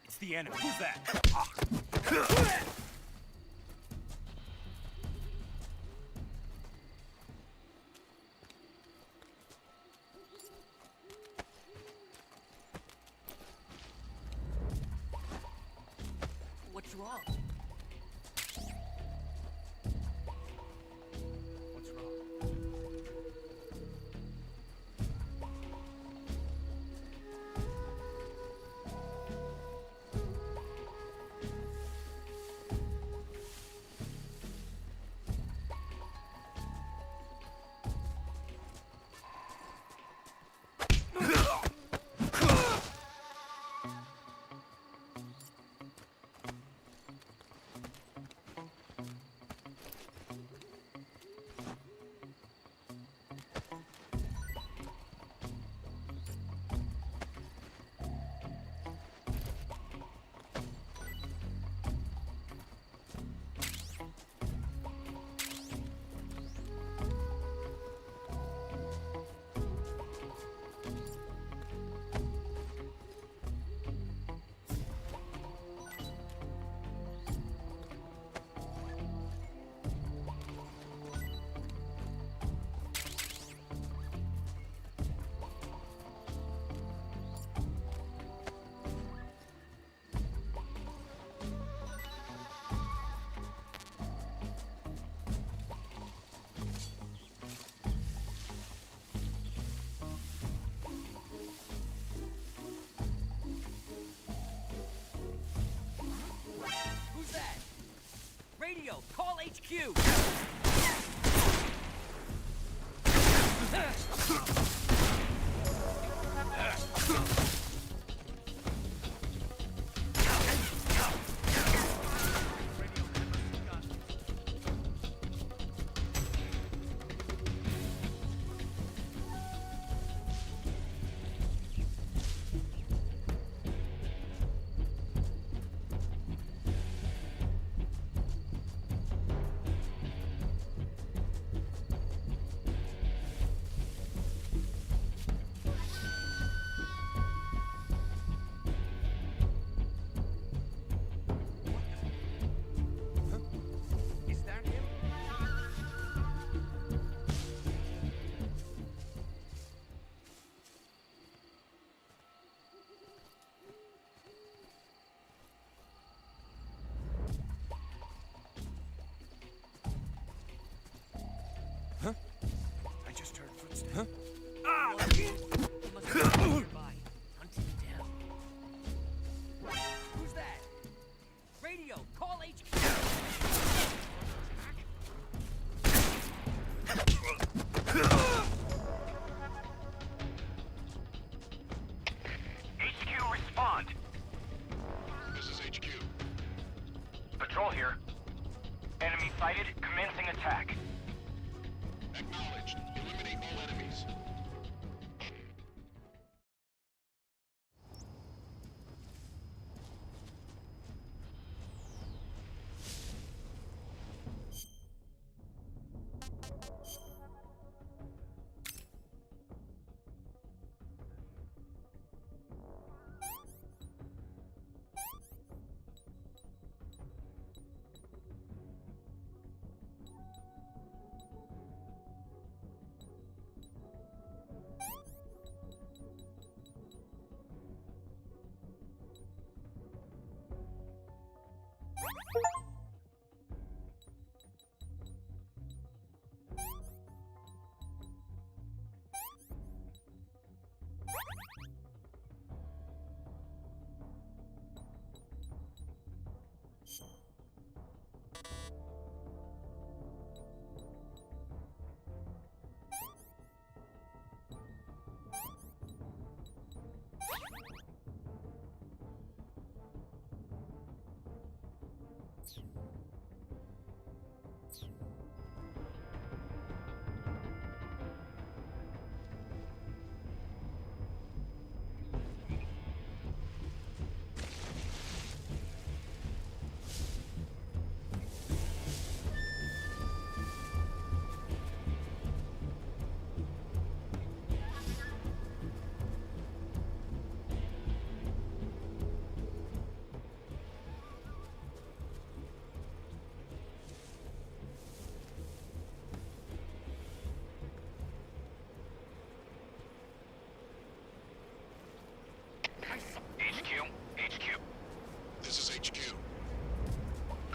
It's the enemy. Who's that? What's wrong? What's wrong? Radio, call HQ!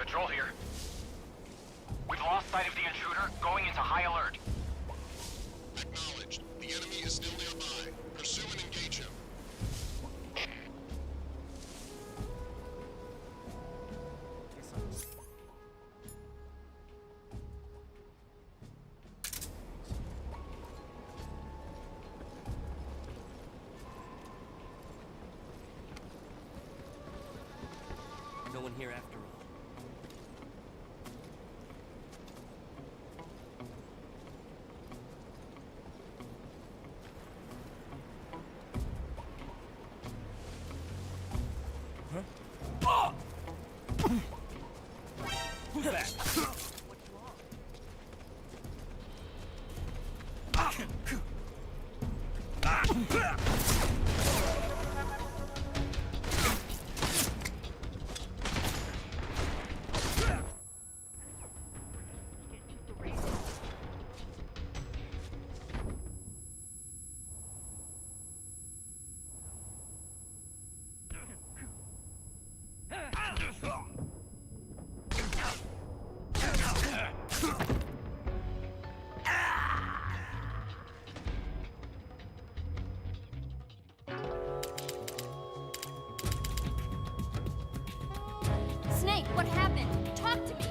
Control here. We've lost sight of the intruder, going into high alert. Acknowledged. The enemy is still nearby. Pursue and engage him. No one here after all. Who's that? What's wrong? Snake, what happened? Talk to me!